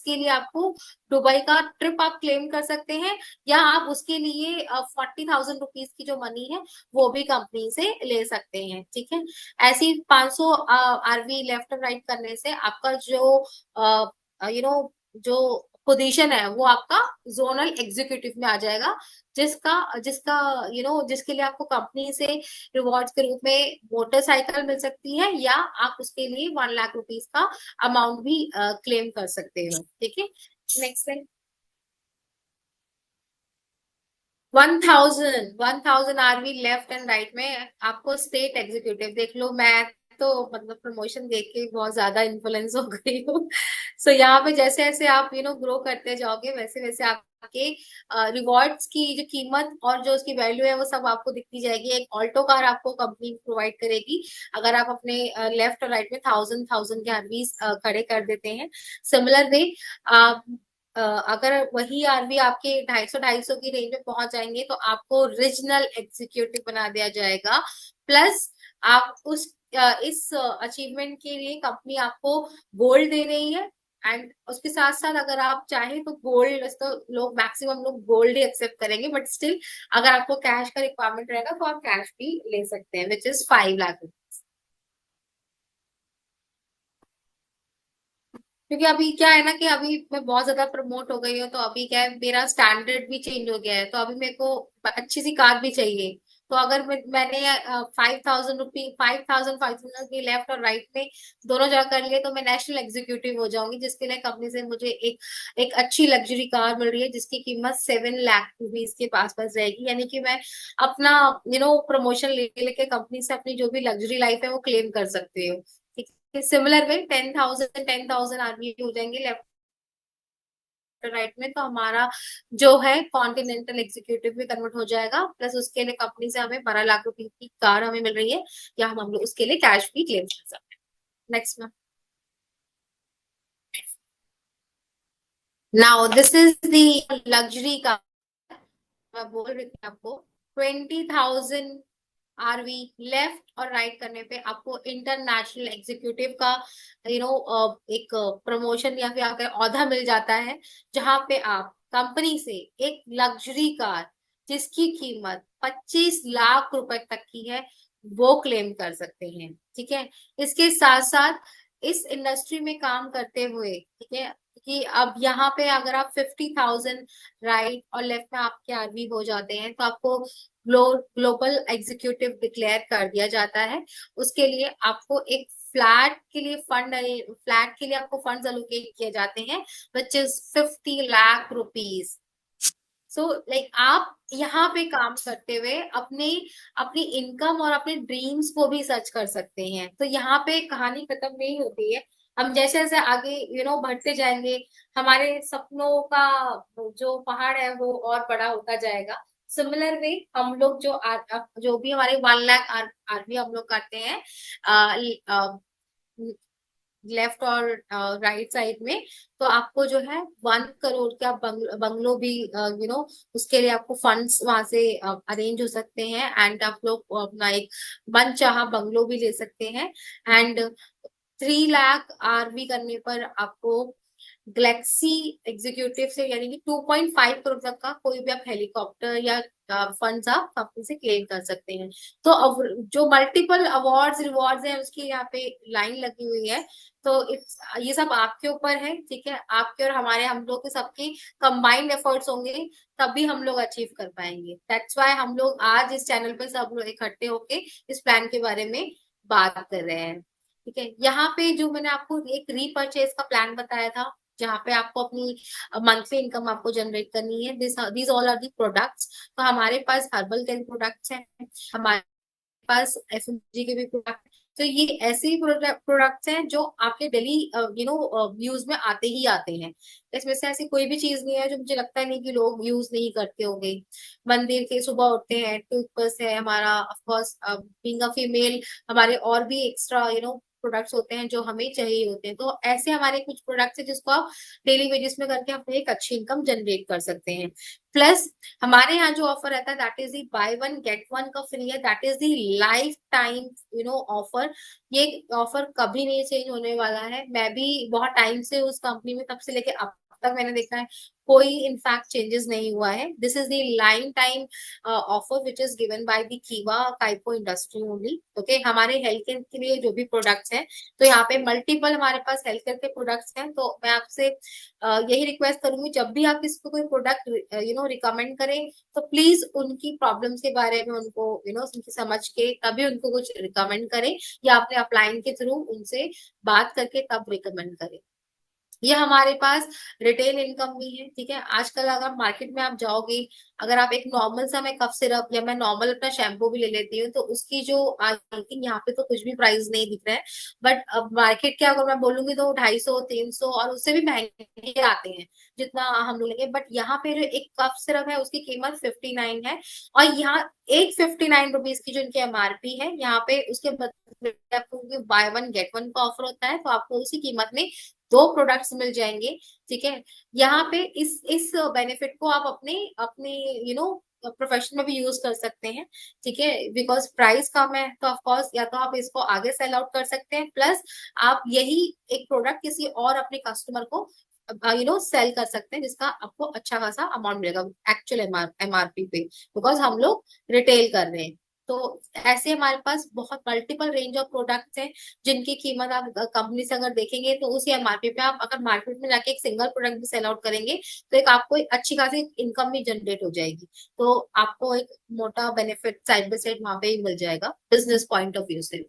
लिए आपको दुबई का ट्रिप आप क्लेम कर सकते हैं, या आप उसके लिए 40,000 रुपीज की जो मनी है वो भी कंपनी से ले सकते हैं। ठीक है, ऐसी 500 आरवी लेफ्ट और राइट करने से आपका जो जो पोजीशन है वो आपका जोनल एग्जीक्यूटिव में आ जाएगा, जिसका जिसका जिसके लिए आपको कंपनी से रिवॉर्ड्स के रूप में मोटरसाइकिल मिल सकती है, या आप उसके लिए 1 लाख रुपीज का अमाउंट भी क्लेम कर सकते हो। ठीक है, नेक्स्ट है 1,000 आरवी लेफ्ट एंड राइट में आपको स्टेट एग्जीक्यूटिव देख लो। मैं तो मतलब प्रमोशन देख के बहुत ज्यादा इन्फ्लुएंस हो गई हूँ। सो यहाँ पे जैसे जैसे आप ग्रो करते जाओगे वैसे वैसे आपके रिवॉर्ड्स की जो कीमत और जो उसकी वैल्यू है वो सब आपको दिखती जाएगी। एक ऑल्टो कार आपको कंपनी प्रोवाइड करेगी अगर आप अपने लेफ्ट और राइट में 1,000 के आरवीज खड़े कर देते हैं। सिमिलर वे अगर वही आरवी आपके 250 की रेंज में पहुंच जाएंगे तो आपको रीजनल एग्जीक्यूटिव बना दिया जाएगा। प्लस आप इस अचीवमेंट के लिए कंपनी आपको गोल्ड दे रही है। एंड उसके साथ साथ अगर आप चाहें तो गोल्ड, वैसे तो लोग मैक्सिमम लोग गोल्ड ही एक्सेप्ट करेंगे, बट स्टिल अगर आपको कैश का रिक्वायरमेंट रहेगा तो आप कैश भी ले सकते हैं, विच इज 5 लाख। क्योंकि अभी क्या है ना कि अभी मैं बहुत ज्यादा प्रमोट हो गई हूँ, तो अभी क्या है मेरा स्टैंडर्ड भी चेंज हो गया है, तो अभी मेरे को अच्छी सी कार भी चाहिए। तो अगर मैंने 5,000 रुपी 5,500 की लेफ्ट और राइट में दोनों जगह कर लिए तो मैं नेशनल एग्जीक्यूटिव हो जाऊंगी, जिसके लिए कंपनी से मुझे एक एक अच्छी लग्जरी कार मिल रही है जिसकी कीमत 7 लाख रुपीज के पास पास रहेगी। यानी कि मैं अपना प्रमोशन ले लेके कंपनी से अपनी जो भी लग्जरी लाइफ है वो क्लेम कर सकती हूँ। सिमिलर वे 10,000 आदमी हो जाएंगे लेफ्ट राइट में, तो हमारा जो है कॉन्टिनेंटल एग्जीक्यूटिव भी कन्वर्ट हो जाएगा। प्लस उसके लिए कंपनी से हमें 12 लाख रुपए की कार हमें मिल रही है, या हम लोग उसके लिए कैश भी क्लेम कर सकते हैं। नेक्स्ट में, now this is the luxury car. मैं बोल रही थी आपको 20,000 आरवी लेफ्ट और राइट करने पे आपको इंटरनेशनल एग्जीक्यूटिव का एक प्रमोशन या फिर आपका औहदा मिल जाता है, जहां पे आप कंपनी से एक लग्जरी कार जिसकी कीमत 25 लाख रुपए तक की है वो क्लेम कर सकते हैं। ठीक है, इसके साथ साथ इस इंडस्ट्री में काम करते हुए, ठीक है, कि अब यहाँ पे अगर आप 50,000 राइट और लेफ्ट में आपके आरवी हो जाते हैं तो आपको ग्लोबल एग्जीक्यूटिव डिक्लेयर कर दिया जाता है। उसके लिए आपको एक फ्लैट के लिए आपको फंड्स एलोकेट किए जाते हैं, which is 50 lakh rupees. So like आप यहाँ पे काम करते हुए अपने अपनी इनकम और अपने ड्रीम्स को भी सर्च कर सकते हैं। तो यहाँ पे कहानी खत्म नहीं होती है। हम जैसे जैसे आगे बढ़ते जाएंगे, हमारे सपनों का जो पहाड़ है वो और बड़ा होता जाएगा। सिमिलर वे हम लोग जो भी हमारे 1 लाख आरवी हम लोग करते हैं लेफ्ट और राइट साइड में, तो आपको जो है 1 करोड़ का बंगलो भी उसके लिए आपको फंड्स वहां से अरेंज हो सकते हैं। एंड आप लोग अपना एक मनचाहा बंगलो भी ले सकते हैं। एंड 3 लाख आरवी करने पर आपको गैलेक्सी एग्जीक्यूटिव से यानी कि 2.5 करोड़ तक का कोई भी आप हेलीकॉप्टर या फंड्स आप कंपनी से क्लेम कर सकते हैं। तो अब जो मल्टीपल अवार्ड्स रिवॉर्ड्स हैं उसकी यहाँ पे लाइन लगी हुई है। तो ये सब आपके ऊपर है। ठीक है, आपके और हमारे हम लोग के सबके कंबाइंड एफर्ट्स होंगे तभी हम लोग अचीव कर पाएंगे। दैट्स वाई हम लोग आज इस चैनल पे सब लोग इकट्ठे होके इस प्लान के बारे में बात कर रहे हैं। ठीक है, यहाँ पे जो मैंने आपको एक रीपर्चेज का प्लान बताया था जहाँ पे आपको अपनी मंथली इनकम आपको जनरेट करनी है, these all are the products. तो हमारे पास हर्बल के प्रोडक्ट्स हैं, हमारे पास एफएमजी के भी प्रोडक्ट। तो ये ऐसे ही प्रोडक्ट्स हैं जो आपके डेली यूज में आते ही आते हैं। इसमें से ऐसी कोई भी चीज नहीं है जो मुझे लगता नहीं कि लोग यूज नहीं करते होंगे। मंदिर के सुबह उठते हैं, टूथपेस्ट है हमारा, of course being a female हमारे और भी एक्स्ट्रा प्रोडक्ट्स होते हैं जो हमें चाहिए होते हैं। तो ऐसे हमारे कुछ प्रोडक्ट्स हैं जिसको आप डेली वेजेस में करके आप एक अच्छी इनकम जनरेट कर सकते हैं। प्लस हमारे यहाँ जो ऑफर रहता है that is the by one get one का फ्री है, that is the life time offer. ये ऑफर कभी नहीं चेंज होने वाला है। मैं भी बहुत टाइम से उस कंपनी में, तब से लेके अब तक मैंने देखा है कोई इनफैक्ट चेंजेस नहीं हुआ है। This is the line time offer which is given by the कीवा काइपो इंडस्ट्री ओनली। ओके, हमारे हेल्थ केयर के लिए जो भी प्रोडक्ट्स हैं, तो यहाँ पे मल्टीपल हमारे पास हेल्थ केयर के प्रोडक्ट्स हैं। तो मैं आपसे यही रिक्वेस्ट करूंगी, जब भी आप किसी को कोई प्रोडक्ट रिकमेंड करें, तो प्लीज उनकी प्रॉब्लम्स के बारे में उनको उनकी समझ के तभी उनको कुछ रिकमेंड करें, या अपने अपलाइन के थ्रू उनसे बात करके तब रिकमेंड करें। ये हमारे पास रिटेल इनकम भी है। ठीक है, आजकल अगर मार्केट में आप जाओगे, अगर आप एक नॉर्मल सा मैं कफ सिरप या मैं नॉर्मल अपना शैम्पू भी ले लेती हूँ, तो उसकी जो आई थिंक यहाँ पे तो कुछ भी प्राइस नहीं दिख रहा है। बट अब मार्केट के अगर मैं बोलूंगी तो 250 300 और उससे भी महंगे आते हैं जितना हम लोग लेंगे। बट यहाँ पे जो एक कफ सिरप है उसकी कीमत 59 है, और यहाँ एक 59 रुपीज की जो इनकी एमआरपी है, यहाँ पे उसके बदले आपको बाय वन गेट वन का ऑफर होता है, तो आपको उसी कीमत में दो प्रोडक्ट्स मिल जाएंगे। ठीक है, यहाँ पे इस बेनिफिट को आप अपने अपने प्रोफेशन में भी यूज कर सकते हैं। ठीक है, बिकॉज प्राइस कम है, तो ऑफ कोर्स या तो आप इसको आगे सेल आउट कर सकते हैं, प्लस आप यही एक प्रोडक्ट किसी और अपने कस्टमर को सेल कर सकते हैं, जिसका आपको अच्छा खासा अमाउंट मिलेगा एक्चुअल एमआरपी पे, बिकॉज हम लोग रिटेल कर रहे हैं। तो ऐसे हमारे पास बहुत मल्टीपल रेंज ऑफ प्रोडक्ट्स हैं जिनकी कीमत आप कंपनी से अगर देखेंगे तो उसी एमआरपी पे आप अगर मार्केट में जाके एक सिंगल प्रोडक्ट भी सेल आउट करेंगे, तो एक आपको एक अच्छी खासी इनकम भी जनरेट हो जाएगी। तो आपको एक मोटा बेनिफिट साइड बाय साइड वहां पे ही मिल जाएगा बिजनेस पॉइंट ऑफ व्यू से।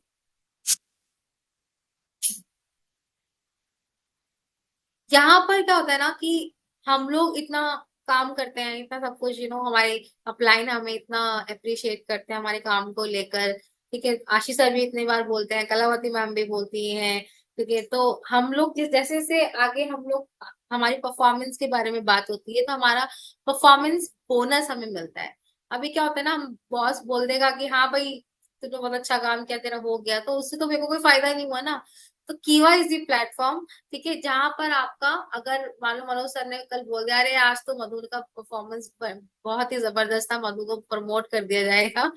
यहाँ पर क्या होता है ना कि हम लोग इतना काम करते हैं, इतना सब कुछ हमारे अपलाइन हमें इतना अप्रिशिएट करते हैं हमारे काम को लेकर। ठीक है, आशीष सर भी इतनी बार बोलते हैं, कलावती मैम भी बोलती हैं। ठीक है, तो हम लोग जिस जैसे जैसे आगे हम लोग हमारी परफॉर्मेंस के बारे में बात होती है, तो हमारा परफॉर्मेंस बोनस हमें मिलता है। अभी क्या होता है ना, हम बॉस बोल देगा कि हाँ भाई तूने बहुत अच्छा काम किया, तेरा हो गया, तो उससे तो मेरे को कोई फायदा ही नहीं हुआ ना। तो कीवा इज दी प्लेटफॉर्म। ठीक है, जहां पर आपका अगर मानो मनोज सर ने कल बोल दिया अरे आज तो मधु का परफॉर्मेंस बहुत ही जबरदस्त था, मधु को प्रमोट कर दिया जाएगा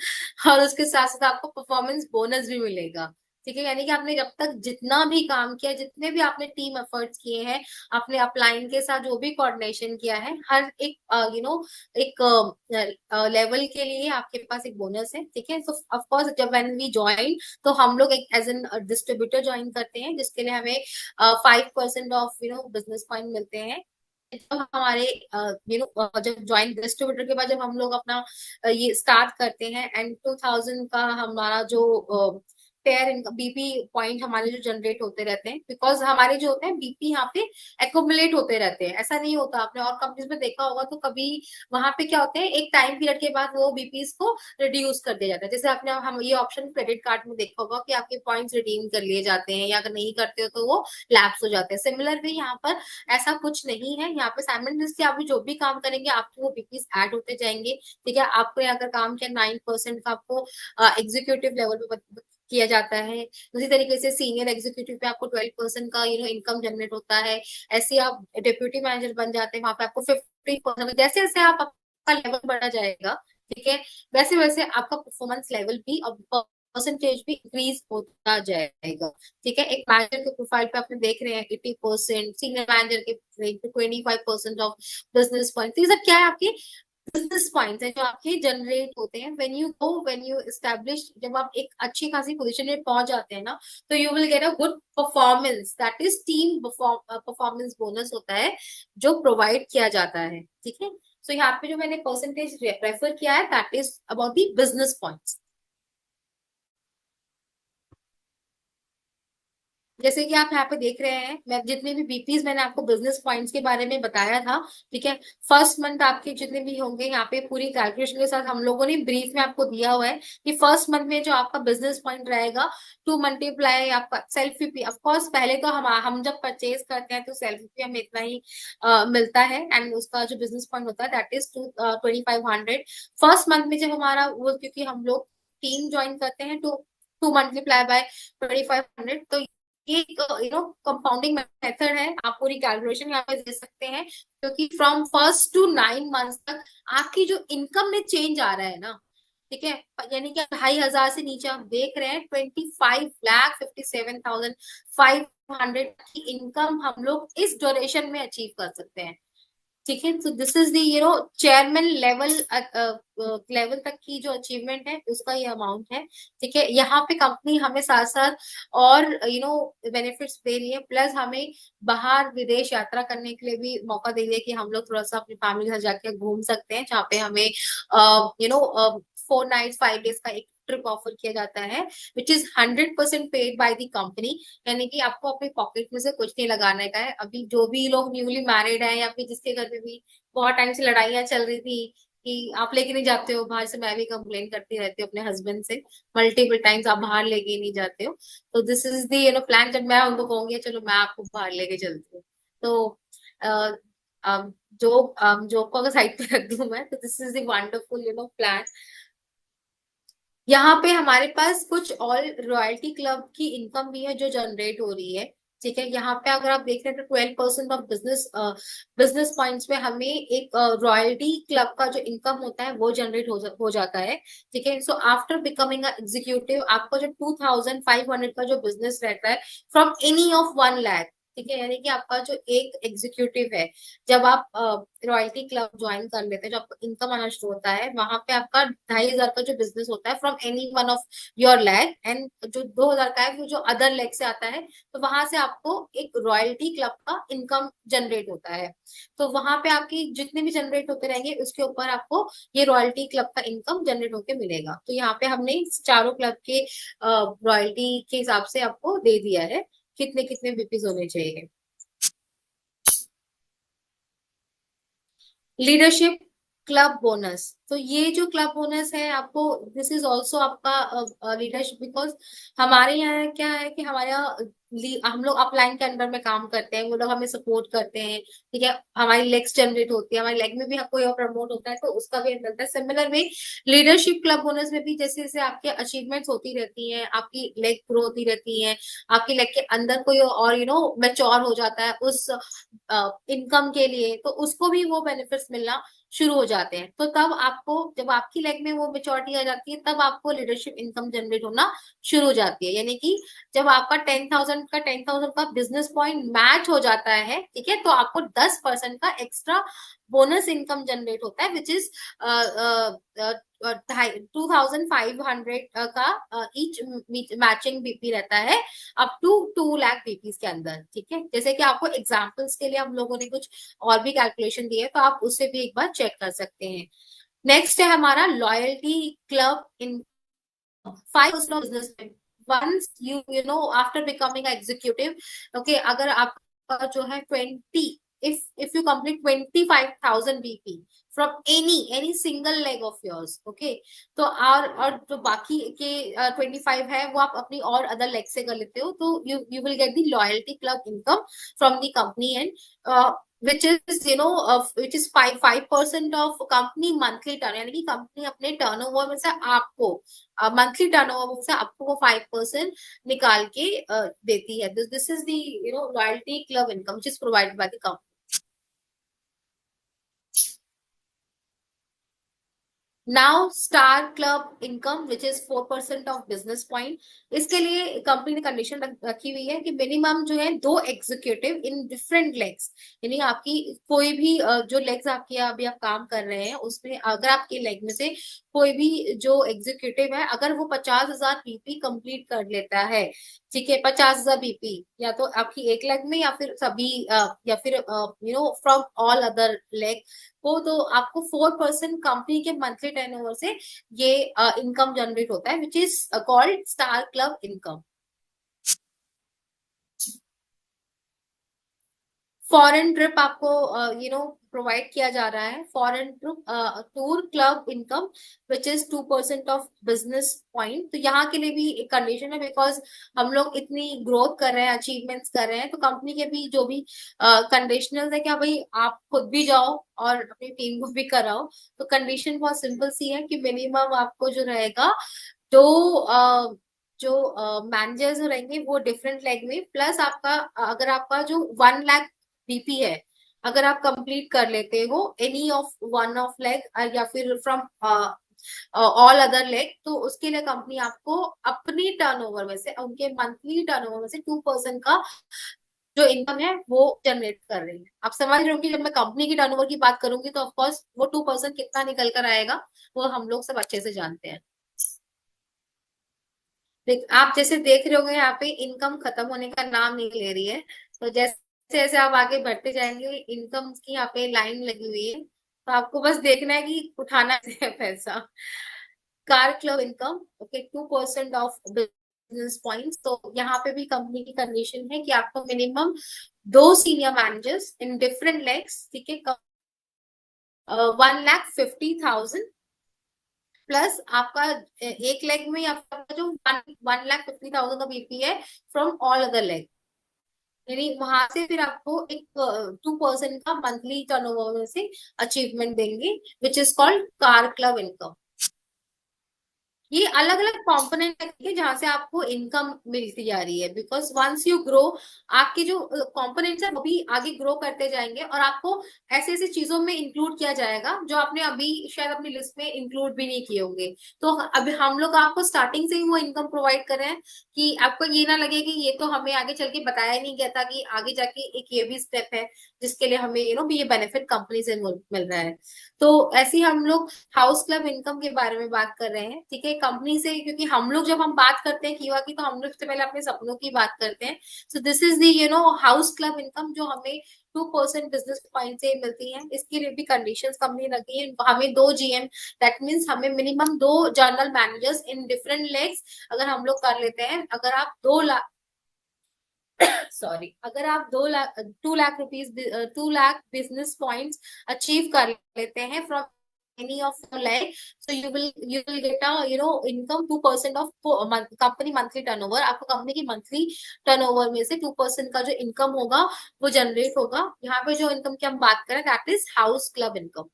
और उसके साथ साथ आपको परफॉर्मेंस बोनस भी मिलेगा। ठीक है, यानी कि आपने जब तक जितना भी काम किया, जितने भी आपने टीम एफर्ट्स किए हैं, अपने अपलाइन के साथ जो भी कोऑर्डिनेशन किया है, हर एक एक लेवल के लिए आपके पास एक बोनस है। ठीक है, तो ऑफ कोर्स जब व्हेन वी ज्वाइन, तो हम लोग एक एज एन डिस्ट्रीब्यूटर ज्वाइन करते हैं, जिसके लिए हमें 5% ऑफ बिजनेस पॉइंट मिलते हैं। जब हमारे जब ज्वाइन डिस्ट्रीब्यूटर के बाद जब हम लोग अपना ये स्टार्ट करते हैं, एंड 2000 का हमारा जो पेयर इनकम बीपी पॉइंट हमारे जो जनरेट होते रहते हैं, बिकॉज हमारे जो होते हैं बीपी यहाँ पे एक्युमुलेट होते रहते हैं। ऐसा नहीं होता, आपने और कंपनीज में देखा होगा तो कभी वहां पे क्या होते हैं, एक टाइम पीरियड के बाद वो बीपीज को रिड्यूस कर दिया जाता है। जैसे आपने हम ये ऑप्शन क्रेडिट कार्ड में देखा होगा कि आपके पॉइंट्स रिडीम कर लिए जाते हैं, या अगर नहीं करते हो तो वो लैप्स हो जाते हैं। सिमिलर भी यहाँ पर ऐसा कुछ नहीं है। यहाँ पे साइमल्टेनियसली आप जो भी काम करेंगे आपके वो बीपीज ऐड होते जाएंगे। ठीक है, आपको अगर काम किया 9% का आपको एग्जीक्यूटिव लेवल पे किया जाता है, उसी तरीके से सीनियर एग्जीक्यूटिव पे आपको 12% का इनकम जनरेट होता है। ऐसे आप डिप्यूटी मैनेजर बन जाते हैं, वहां पे आपको 50%। जैसे जैसे आप आपका लेवल बढ़ा जाएगा, ठीक है, वैसे वैसे आपका परफॉर्मेंस लेवल भी और परसेंटेज भी इंक्रीज होता जाएगा। ठीक है, एक मैनेजर के प्रोफाइल पे आपने देख रहे हैं 80%, सीनियर मैनेजर के 25% ऑफ बिजनेस पॉइंट। ये सब क्या है, आपके बिजनेस पॉइंट्स है जो आपके जनरेट होते हैं व्हेन यू एस्टैब्लिश। जब आप एक अच्छी खासी पोजीशन में पहुंच जाते हैं ना, तो you will get a good performance, that is team performance bonus होता है जो प्रोवाइड किया जाता है। ठीक है, सो यहाँ पे जो मैंने परसेंटेज रेफर किया है that is about the business points. जैसे कि आप यहाँ पे देख रहे हैं, मैं जितने भी बीपीज मैंने आपको बिजनेस पॉइंट्स के बारे में बताया था, ठीक है, फर्स्ट मंथ आपके जितने भी होंगे यहाँ पे पूरी कैलकुलेशन के साथ हम लोगों ने ब्रीफ में आपको दिया हुआ है कि फर्स्ट मंथ में जो आपका बिजनेस पॉइंट रहेगा टू मल्टीप्लाई आपका सेल्फ पीपी। ऑफकोर्स पहले तो हम जब परचेज करते हैं तो सेल्फ पीपी हमें इतना ही मिलता है, एंड उसका जो बिजनेस पॉइंट होता है दैट इज 2500 फर्स्ट मंथ में। जब हमारा वो, क्योंकि हम लोग टीम ज्वाइन करते हैं टू टू मल्टीप्लाई बाय 2500, तो ये कंपाउंडिंग मेथड है। आप पूरी कैलकुलेशन यहाँ पे दे सकते हैं, क्योंकि फ्रॉम फर्स्ट टू 9 मंथ्स तक आपकी जो इनकम में चेंज आ रहा है ना, ठीक है, यानी कि 2500 से नीचे आप देख रहे हैं 25,57,500 की इनकम हम लोग इस ड्यूरेशन में अचीव कर सकते हैं। ठीक है, तो this is the chairman level level तक की जो अचीवमेंट है उसका ये अमाउंट है। ठीक है, यहाँ पे कंपनी हमें साथ साथ और बेनिफिट्स दे रही है, प्लस हमें बाहर विदेश यात्रा करने के लिए भी मौका दे रही है कि हम लोग थोड़ा सा अपनी फैमिली के साथ जाके घूम सकते हैं, जहाँ पे हमें 4 नाइट 5 डेज का एक ट्रिप ऑफर किया जाता है, which is 100% paid by the company. यानी कि आपको अपने पॉकेट में से कुछ नहीं लगाने का है। अभी जो भी लोग न्यूली मैरिड हैं या फिर जिसके घर में भी बहुत टाइम से लड़ाइयाँ चल रही थी कि आप लेके नहीं जाते हो बाहर से, मैं भी कंप्लेन करती रहती हूँ अपने हस्बैंड से मल्टीपल टाइम्स, आप बाहर लेके नहीं जाते हो। तो दिस इज दी प्लान। जब मैं उनको कहूंगी चलो मैं आपको बाहर लेके चलती हूँ, तो अ, जो को अगर साइड पे रख दूं मैं, तो this is the wonderful plan. यहाँ पे हमारे पास कुछ और रॉयल्टी क्लब की इनकम भी है जो जनरेट हो रही है। ठीक है, यहाँ पे अगर आप देख रहे हैं तो 12% ऑफ बिजनेस पॉइंट्स में हमें एक रॉयल्टी क्लब का जो इनकम होता है वो जनरेट हो जाता है। ठीक है, सो आफ्टर बिकमिंग एग्जीक्यूटिव आपका जो 2500 का जो बिजनेस रहता है फ्रॉम एनी ऑफ 1 लाख, ठीक है, यानी कि आपका जो एक एग्जीक्यूटिव है, जब आप रॉयल्टी क्लब ज्वाइन कर लेते हैं, जो आपको इनकम आना शुरू होता है, वहां पे आपका 2500 का जो बिजनेस होता है from any one of your lag, and जो 2000 का है वो जो अदर लैग से आता है, तो वहां से आपको एक रॉयल्टी क्लब का इनकम जनरेट होता है। तो वहां पे आपकी जितने भी जनरेट होते रहेंगे उसके ऊपर आपको ये रॉयल्टी क्लब का इनकम जनरेट होके मिलेगा। तो यहाँ पे हमने चारों क्लब के रॉयल्टी के हिसाब से आपको दे दिया है कितने कितने बीपीज होने चाहिए। लीडरशिप क्लब बोनस, तो ये जो क्लब बोनस है आपको, दिस इज ऑल्सो आपका लीडरशिप, बिकॉज हमारे यहाँ क्या है कि हमारे यहाँ हम लोग अपलाइन के अंडर में काम करते हैं, वो लोग हमें सपोर्ट करते हैं। ठीक है, हमारी लेग्स जनरेट होती है, हमारी लेग में भी कोई और प्रमोट होता है तो उसका भी मिलता है। Similar way leadership club bonus में भी जैसे जैसे आपके अचीवमेंट्स होती रहती हैं, आपकी लेग ग्रो होती रहती है, आपकी लेग के अंदर कोई और मैच्योर हो जाता है उस इनकम के लिए, तो उसको भी वो बेनिफिट्स मिलना शुरू हो जाते हैं। तो तब आपको, जब आपकी लेग में वो मेच्योरिटी आ जाती है, तब आपको लीडरशिप इनकम जनरेट होना शुरू हो जाती है। यानी कि जब आपका 10,000 का बिजनेस पॉइंट मैच हो जाता है, ठीक है, तो आपको 10% का एक्स्ट्रा बोनस इनकम जनरेट होता है, विच इज 2,500 का ईच मैचिंग बीपी रहता है अप टू 2 लाख बीपीज के अंदर। ठीक है, जैसे कि आपको एग्जाम्पल्स के लिए हम लोगों ने कुछ और भी कैलकुलेशन दिए, तो आप उससे भी एक बार चेक कर सकते हैं। नेक्स्ट है हमारा लॉयल्टी क्लब इन 5% बिजनेस में। Once you know after becoming executive, okay, अगर आपका जो है 20, if you complete 25,000 BP from any single leg of yours, okay, तो और जो बाकी के 25 है वो आप अपनी और अदर लेग से कर लेते हो, तो you will get the loyalty club income from the company, and which is 5% of company monthly turn, यानी कि कंपनी अपने टर्नओवर में से आपको मंथली टर्नओवर में से आपको वो 5% निकाल के देती है। This is the loyalty club income which is provided by the company. Now star club income which is 4% of business point. इसके लिए कंपनी ने कंडीशन रखी हुई है कि मिनिमम जो है 2 एग्जीक्यूटिव इन डिफरेंट लेग्स, यानी आपकी कोई भी जो लेग्स आपकी अभी आप काम कर रहे हैं उसमें अगर आपके लेग में से कोई भी जो एग्जीक्यूटिव है अगर वो 50,000 बीपी कंप्लीट कर लेता है, ठीक है, 50,000 बीपी, या तो आपकी एक लेग में या फिर सभी या फिर फ्रॉम ऑल अदर लेग को, तो आपको 4% कंपनी के मंथली टर्नओवर से ये इनकम जनरेट होता है, which is called star club income. Foreign trip आपको प्रोवाइड किया जा रहा है, foreign trip tour club income which is 2% of business point. तो यहाँ के लिए भी एक कंडीशन है, बिकॉज हम लोग इतनी ग्रोथ कर रहे हैं, अचीवमेंट्स कर रहे हैं, तो कंपनी के भी जो भी कंडीशनल है कि भाई आप खुद भी जाओ और अपनी टीम को भी कराओ। तो कंडीशन बहुत सिंपल सी है कि मिनिमम आपको जो रहेगा, दो जो मैनेजर्स रहेंगे वो डिफरेंट लेग में, प्लस आपका अगर आपका जो 1 लाख बीपी है, अगर आप कंप्लीट कर लेते हो any of one of leg या फिर फ्रॉम ऑल अदर लेग, तो उसके लिए कंपनी आपको अपनी टर्नओवर में से, उनके मंथली टर्नओवर में से 2% का जो इनकम है वो जनरेट कर रही है। आप समझ रहे हो कि जब मैं कंपनी की टर्नओवर की बात करूंगी तो ऑफकोर्स वो 2% कितना निकल कर आएगा, वो हम लोग सब अच्छे से जानते हैं। आप जैसे देख रहे होंगे यहाँ पे इनकम खत्म होने का नाम नहीं ले रही है। तो जैसे जैसे आप आगे बढ़ते जाएंगे, इनकम की यहाँ पे लाइन लगी हुई है, तो आपको बस देखना है कि उठाना है पैसा। Car club income, okay, 2% of business points. तो यहाँ पे भी कंपनी की कंडीशन है कि आपको minimum 2 senior managers in different legs, ठीक है, 1,50,000 प्लस आपका एक लेग में आपका जो 1,50,000 का बीपी है फ्रॉम ऑल अदर लेग, यानी वहां से फिर आपको एक 2% का मंथली टर्नओवर में से अचीवमेंट देंगे, which is called car club income. ये अलग अलग कंपोनेंट है जहां से आपको इनकम मिलती जा रही है, बिकॉज वंस यू ग्रो, आपके जो कंपोनेंट्स है वो भी आगे ग्रो करते जाएंगे, और आपको ऐसे ऐसे चीजों में इंक्लूड किया जाएगा जो आपने अभी शायद अपनी लिस्ट में इंक्लूड भी नहीं किए होंगे। तो अभी हम लोग आपको स्टार्टिंग से ही वो इनकम प्रोवाइड कर रहे हैं कि आपको ये ना लगे कि ये तो हमें आगे चल के बताया नहीं गया था कि आगे जाके एक ये भी स्टेप है जिसके लिए हमें भी ये बेनिफिट कंपनी से मिल रहा है। तो ऐसे ही हम लोग हाउस क्लब इनकम के बारे में बात कर रहे हैं, ठीक है, कंपनी से, क्योंकि हम लोग जब हम बात करते हैं कीवा की, तो हम लोग सबसे पहले अपने सपनों की बात करते हैं। So this is the house club income जो हमें 2% बिजनेस पॉइंट से मिलती है। इसके लिए भी कंडीशंस कंपनी रखी है, हमें 2 GM, दैट मीन्स हमें minimum 2 general managers in different legs अगर हम लोग कर लेते हैं, अगर आप 2 लाख, सॉरी, अगर आप 2 lakh, 2 lakh rupees, 2 lakh business points achieve कर लेते हैं from any of your life, so you will get a income 2% of company monthly turnover. आपको कंपनी की मंथली टर्नओवर में से 2% का जो इनकम होगा वो जनरेट होगा। यहाँ पे जो इनकम की हम बात करें, that is house club income.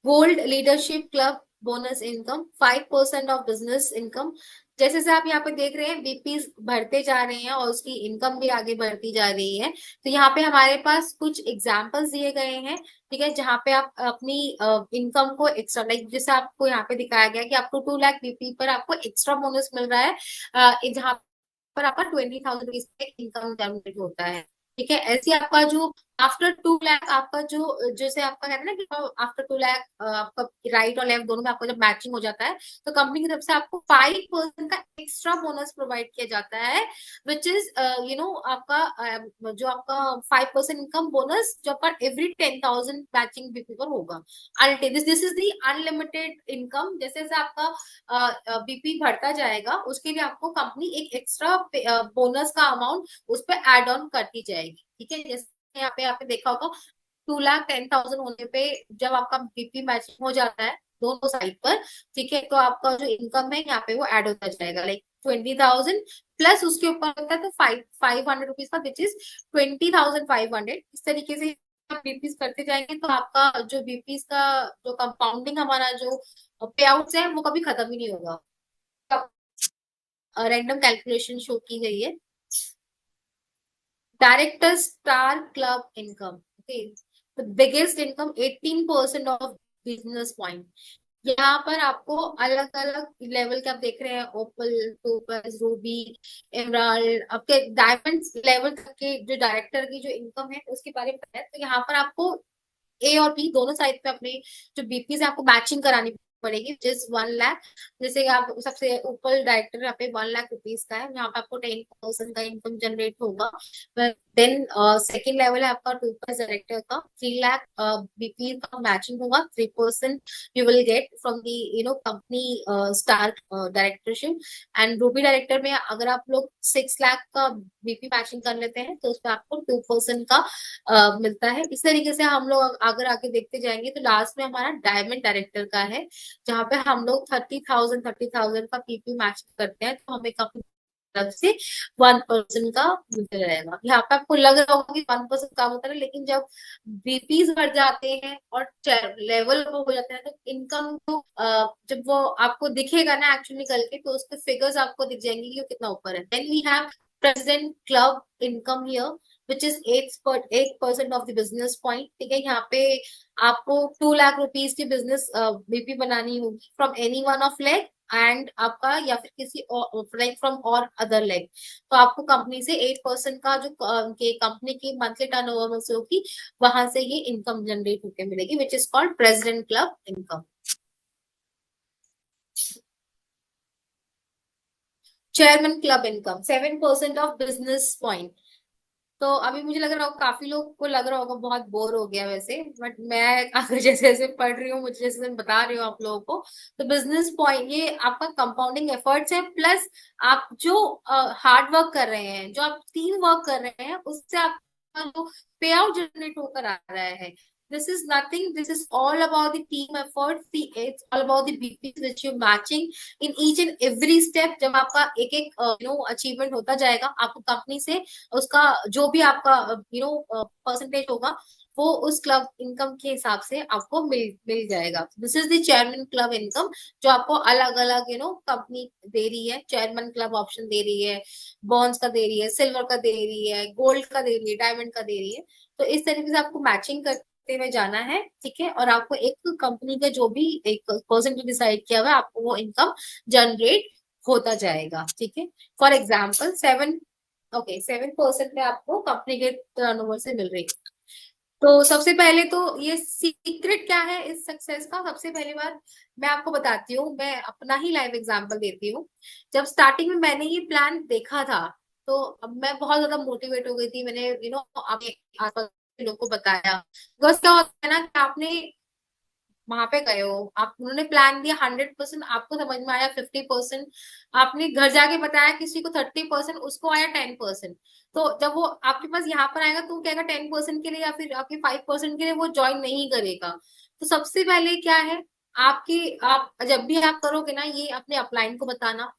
Gold leadership club bonus income, 5% of business income. जैसे जैसे आप यहाँ पे देख रहे हैं बीपीज बढ़ते जा रहे हैं और उसकी इनकम भी आगे बढ़ती जा रही है। तो यहाँ पे हमारे पास कुछ एग्जांपल्स दिए गए हैं, ठीक है, जहाँ पे आप अपनी इनकम को एक्स्ट्रा, लाइक जैसे आपको यहाँ पे दिखाया गया कि आपको 2 लाख बीपी पर आपको एक्स्ट्रा बोनस मिल रहा है, जहाँ पर आपका 20,000 रुपीज इनकम जनरेट होता है। ठीक है, ऐसे आपका जो आफ्टर 2 लाख, आपका जो जैसे आपका कहते हैं ना कि आफ्टर 2 लाख आपका राइट और लेफ्ट दोनों में आपको जब मैचिंग हो जाता है, तो कंपनी की तरफ से आपको 5% का एक्स्ट्रा बोनस प्रोवाइड किया जाता है, विच इज आपका जो आपका 5% इनकम बोनस जो आपका एवरी 10,000 मैचिंग बीपी पर होगा। This is the unlimited income. जैसे जैसे आपका बीपी बढ़ता जाएगा, उसके लिए आपको कंपनी एक एक्स्ट्रा बोनस का अमाउंट उस पर एड ऑन करती जाएगी। ठीक है, जैसे यहाँ पे आपने देखा होगा 2,10,000 होने पे जब आपका बीपी मैचिंग हो जाता है दोनों साइड पर, ठीक है, तो आपका जो इनकम है यहाँ पे वो ऐड होता जाएगा, लाइक 20,000 प्लस उसके ऊपर होता है तो 500 रुपीज का, विच इज 20,500। इस तरीके से आप बीपीज करते जाएंगे तो आपका जो बीपीज का जो कंपाउंडिंग हमारा जो पे आउट्स है वो कभी खत्म ही नहीं होगा। रैंडम कैलकुलेशन शो की गई है। Director star club income, okay, the biggest income 18% of business point. यहाँ पर आपको अलग अलग लेवल के आप देख रहे हैं, ओपल, टोपस, रूबी, एमराल्ड, आपके डायमंड लेवल तक के जो डायरेक्टर की जो इनकम है उसके बारे में पता है। तो यहाँ पर आपको ए और बी दोनों साइड पे अपने जो बीपी से आपको मैचिंग करानी पड़ेगी, जिस 1 लाख, जैसे आप सबसे ऊपर डायरेक्टर यहाँ पे 1 लाख रुपीज का है, यहाँ पे आपको 10% का इनकम जनरेट होगा। देन सेकेंड लेवल है आपका 2 डायरेक्टर का, 3 लाख बीपी का मैचिंग होगा, 3% you will get from the company star directorship. And Ruby director में अगर आप लोग 6 लाख का बीपी मैचिंग कर लेते हैं तो उसमें आपको 2% का मिलता है। इस तरीके से हम लोग अगर आगे देखते जाएंगे तो लास्ट में हमारा डायमंड डायरेक्टर का है, जहाँ पे हम लोग 30,000 का पीपी मैच करते हैं, तो हमें काफी तरफ से 1% का मिलता रहेगा। यहाँ पे आपको लग रहा होगा कि 1% कम होता है, लेकिन जब बीपीज बढ़ जाते हैं और लेवल हो जाते हैं तो इनकम तो जब वो आपको दिखेगा ना एक्चुअली निकल के, तो उसके फिगर्स आपको दिख जाएंगे कि वो कितना ऊपर है। Then we have president club income here which is 8% of the business point. ठीक है, यहाँ पे आपको 2 लाख रुपीज की बिजनेस बीपी बनानी होगी from any one of leg and आपका, या फिर किसी लाइक फ्रॉम और अदर लेग, तो आपको कंपनी से 8% का जो कंपनी की मंथली टर्नओवर में से होगी, वहां से ये इनकम जनरेट होकर मिलेगी which is called president club income. Chairman club income 7% of business point. तो अभी मुझे लग रहा होगा, काफी लोग को लग रहा होगा बहुत बोर हो गया वैसे, बट मैं अगर जैसे जैसे पढ़ रही हूँ, मुझे जैसे जैसे बता रही हूँ आप लोगों को, तो बिजनेस पॉइंट ये आपका कंपाउंडिंग एफर्ट्स है, प्लस आप जो हार्ड वर्क कर रहे हैं, जो आप टीम वर्क कर रहे हैं, उससे आपका जो पे आउट जनरेट होकर आ रहा है, this is nothing, this is all about the team effort, the it's all about the BPs which you matching in each and every step। जब आपका एक एक अचीवमेंट होता जाएगा, आपको कंपनी से उसका जो भी आपका परसेंटेज होगा, वो उस क्लब इनकम के हिसाब से आपको मिल मिल जाएगा। This is the chairman club income, जो आपको अलग अलग कंपनी दे रही है। चेयरमैन क्लब ऑप्शन दे रही है, बॉन्ड्स का दे रही है, सिल्वर का दे रही है, गोल्ड का दे रही है, डायमंड का दे रही है। तो इस तरीके से आपको मैचिंग करते हुए जाना है। ठीक है, और आपको एक कंपनी का जो भी एक परसेंटेज डिसाइड किया हुआ है, आपको वो इनकम जनरेट होता जाएगा। ठीक है, फॉर एग्जाम्पल 7% में आपको कंपनी के टर्नओवर से मिल रही है। तो सबसे पहले तो ये सीक्रेट क्या है इस सक्सेस का, सबसे पहली बार मैं आपको बताती हूँ, मैं अपना ही लाइव एग्जांपल देती हूँ। जब स्टार्टिंग में मैंने ये प्लान देखा था, तो अब मैं बहुत ज्यादा मोटिवेट हो गई थी। मैंने अपने आसपास के लोगों को बताया, बिकॉज क्या होता है ना कि आपने वहां पे गए हो, आप उन्होंने प्लान दिया 100%, आपको समझ में आया 50%, आपने घर जाके बताया किसी को 30%, उसको आया 10%। तो जब वो आपके पास यहाँ पर आएगा तो वो कहेगा 10% के लिए या फिर आपके 5% के लिए वो ज्वाइन नहीं करेगा। तो सबसे पहले क्या है, आप जब भी आप करोगे ना, ये अपने अपलाइन को बताना,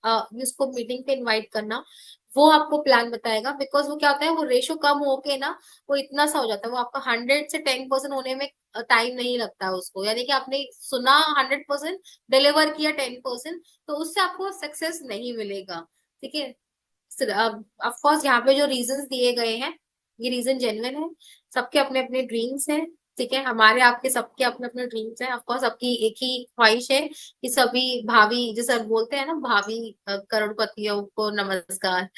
जिसको मीटिंग पे इनवाइट करना, वो आपको प्लान बताएगा। बिकॉज वो क्या होता है, वो रेशो कम होके ना, वो इतना सा हो जाता है, वो आपका 100 से 10% होने में टाइम नहीं लगता है उसको। यानी कि आपने सुना 100%, डिलीवर किया 10%, तो उससे आपको सक्सेस नहीं मिलेगा। ठीक है, ऑफ कोर्स यहाँ पे जो रीजंस दिए गए हैं, ये रीजन जेन्युइन है। सबके अपने अपने ड्रीम्स हैं। ठीक है, हमारे आपके सबके अपने अपने ड्रीम्स हैं। ऑफ कोर्स सबकी एक ही ख्वाहिश है कि सभी भावी, जैसे बोलते हैं ना, भावी करोड़पतियों को नमस्कार।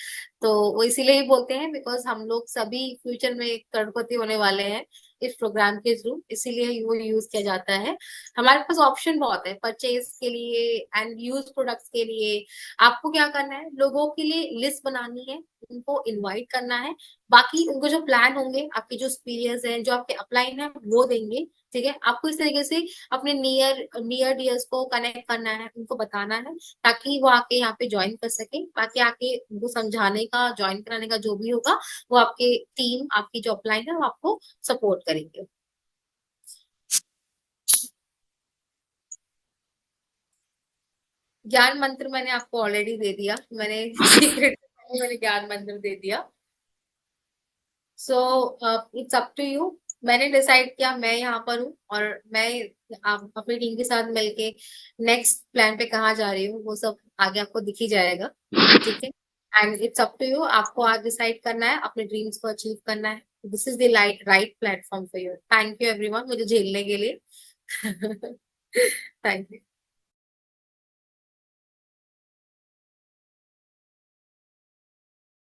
तो वो इसीलिए ही बोलते हैं बिकॉज हम लोग सभी फ्यूचर में करोड़पति होने वाले हैं इस प्रोग्राम के थ्रू, इसीलिए वो यूज किया जाता है। हमारे पास ऑप्शन बहुत है परचेज के लिए एंड यूज प्रोडक्ट्स के लिए। आपको क्या करना है, लोगों के लिए लिस्ट बनानी है, उनको इनवाइट करना है, बाकी उनको जो प्लान होंगे, आपके जो एक्सपीरियंस है, जो आपके अपलाइन है, वो देंगे। ठीक है, आपको इस तरीके से अपने नियर नियर डियर्स को कनेक्ट करना है, उनको बताना है, ताकि वो आके यहाँ पे ज्वाइन कर सके। बाकी आके उनको समझाने का, ज्वाइन कराने का जो भी होगा, वो आपके टीम, आपकी जो अपलाइन है, वो आपको सपोर्ट करेंगे। ज्ञान मंत्र मैंने आपको ऑलरेडी दे दिया, मैंने सीक्रेट मैंने ज्ञान मंत्र दे दिया। So it's up to you. मैंने डिसाइड किया, मैं यहाँ पर हूँ, और मैं अपनी टीम के साथ मिलके नेक्स्ट प्लान पे कहाँ जा रही हूँ, वो सब आगे आपको दिख ही जाएगा। ठीक है, and it's up to you, आपको आज डिसाइड करना है, अपने ड्रीम्स को अचीव करना है। This is the right platform for you. Thank you everyone मुझे झेलने के लिए। Thank you.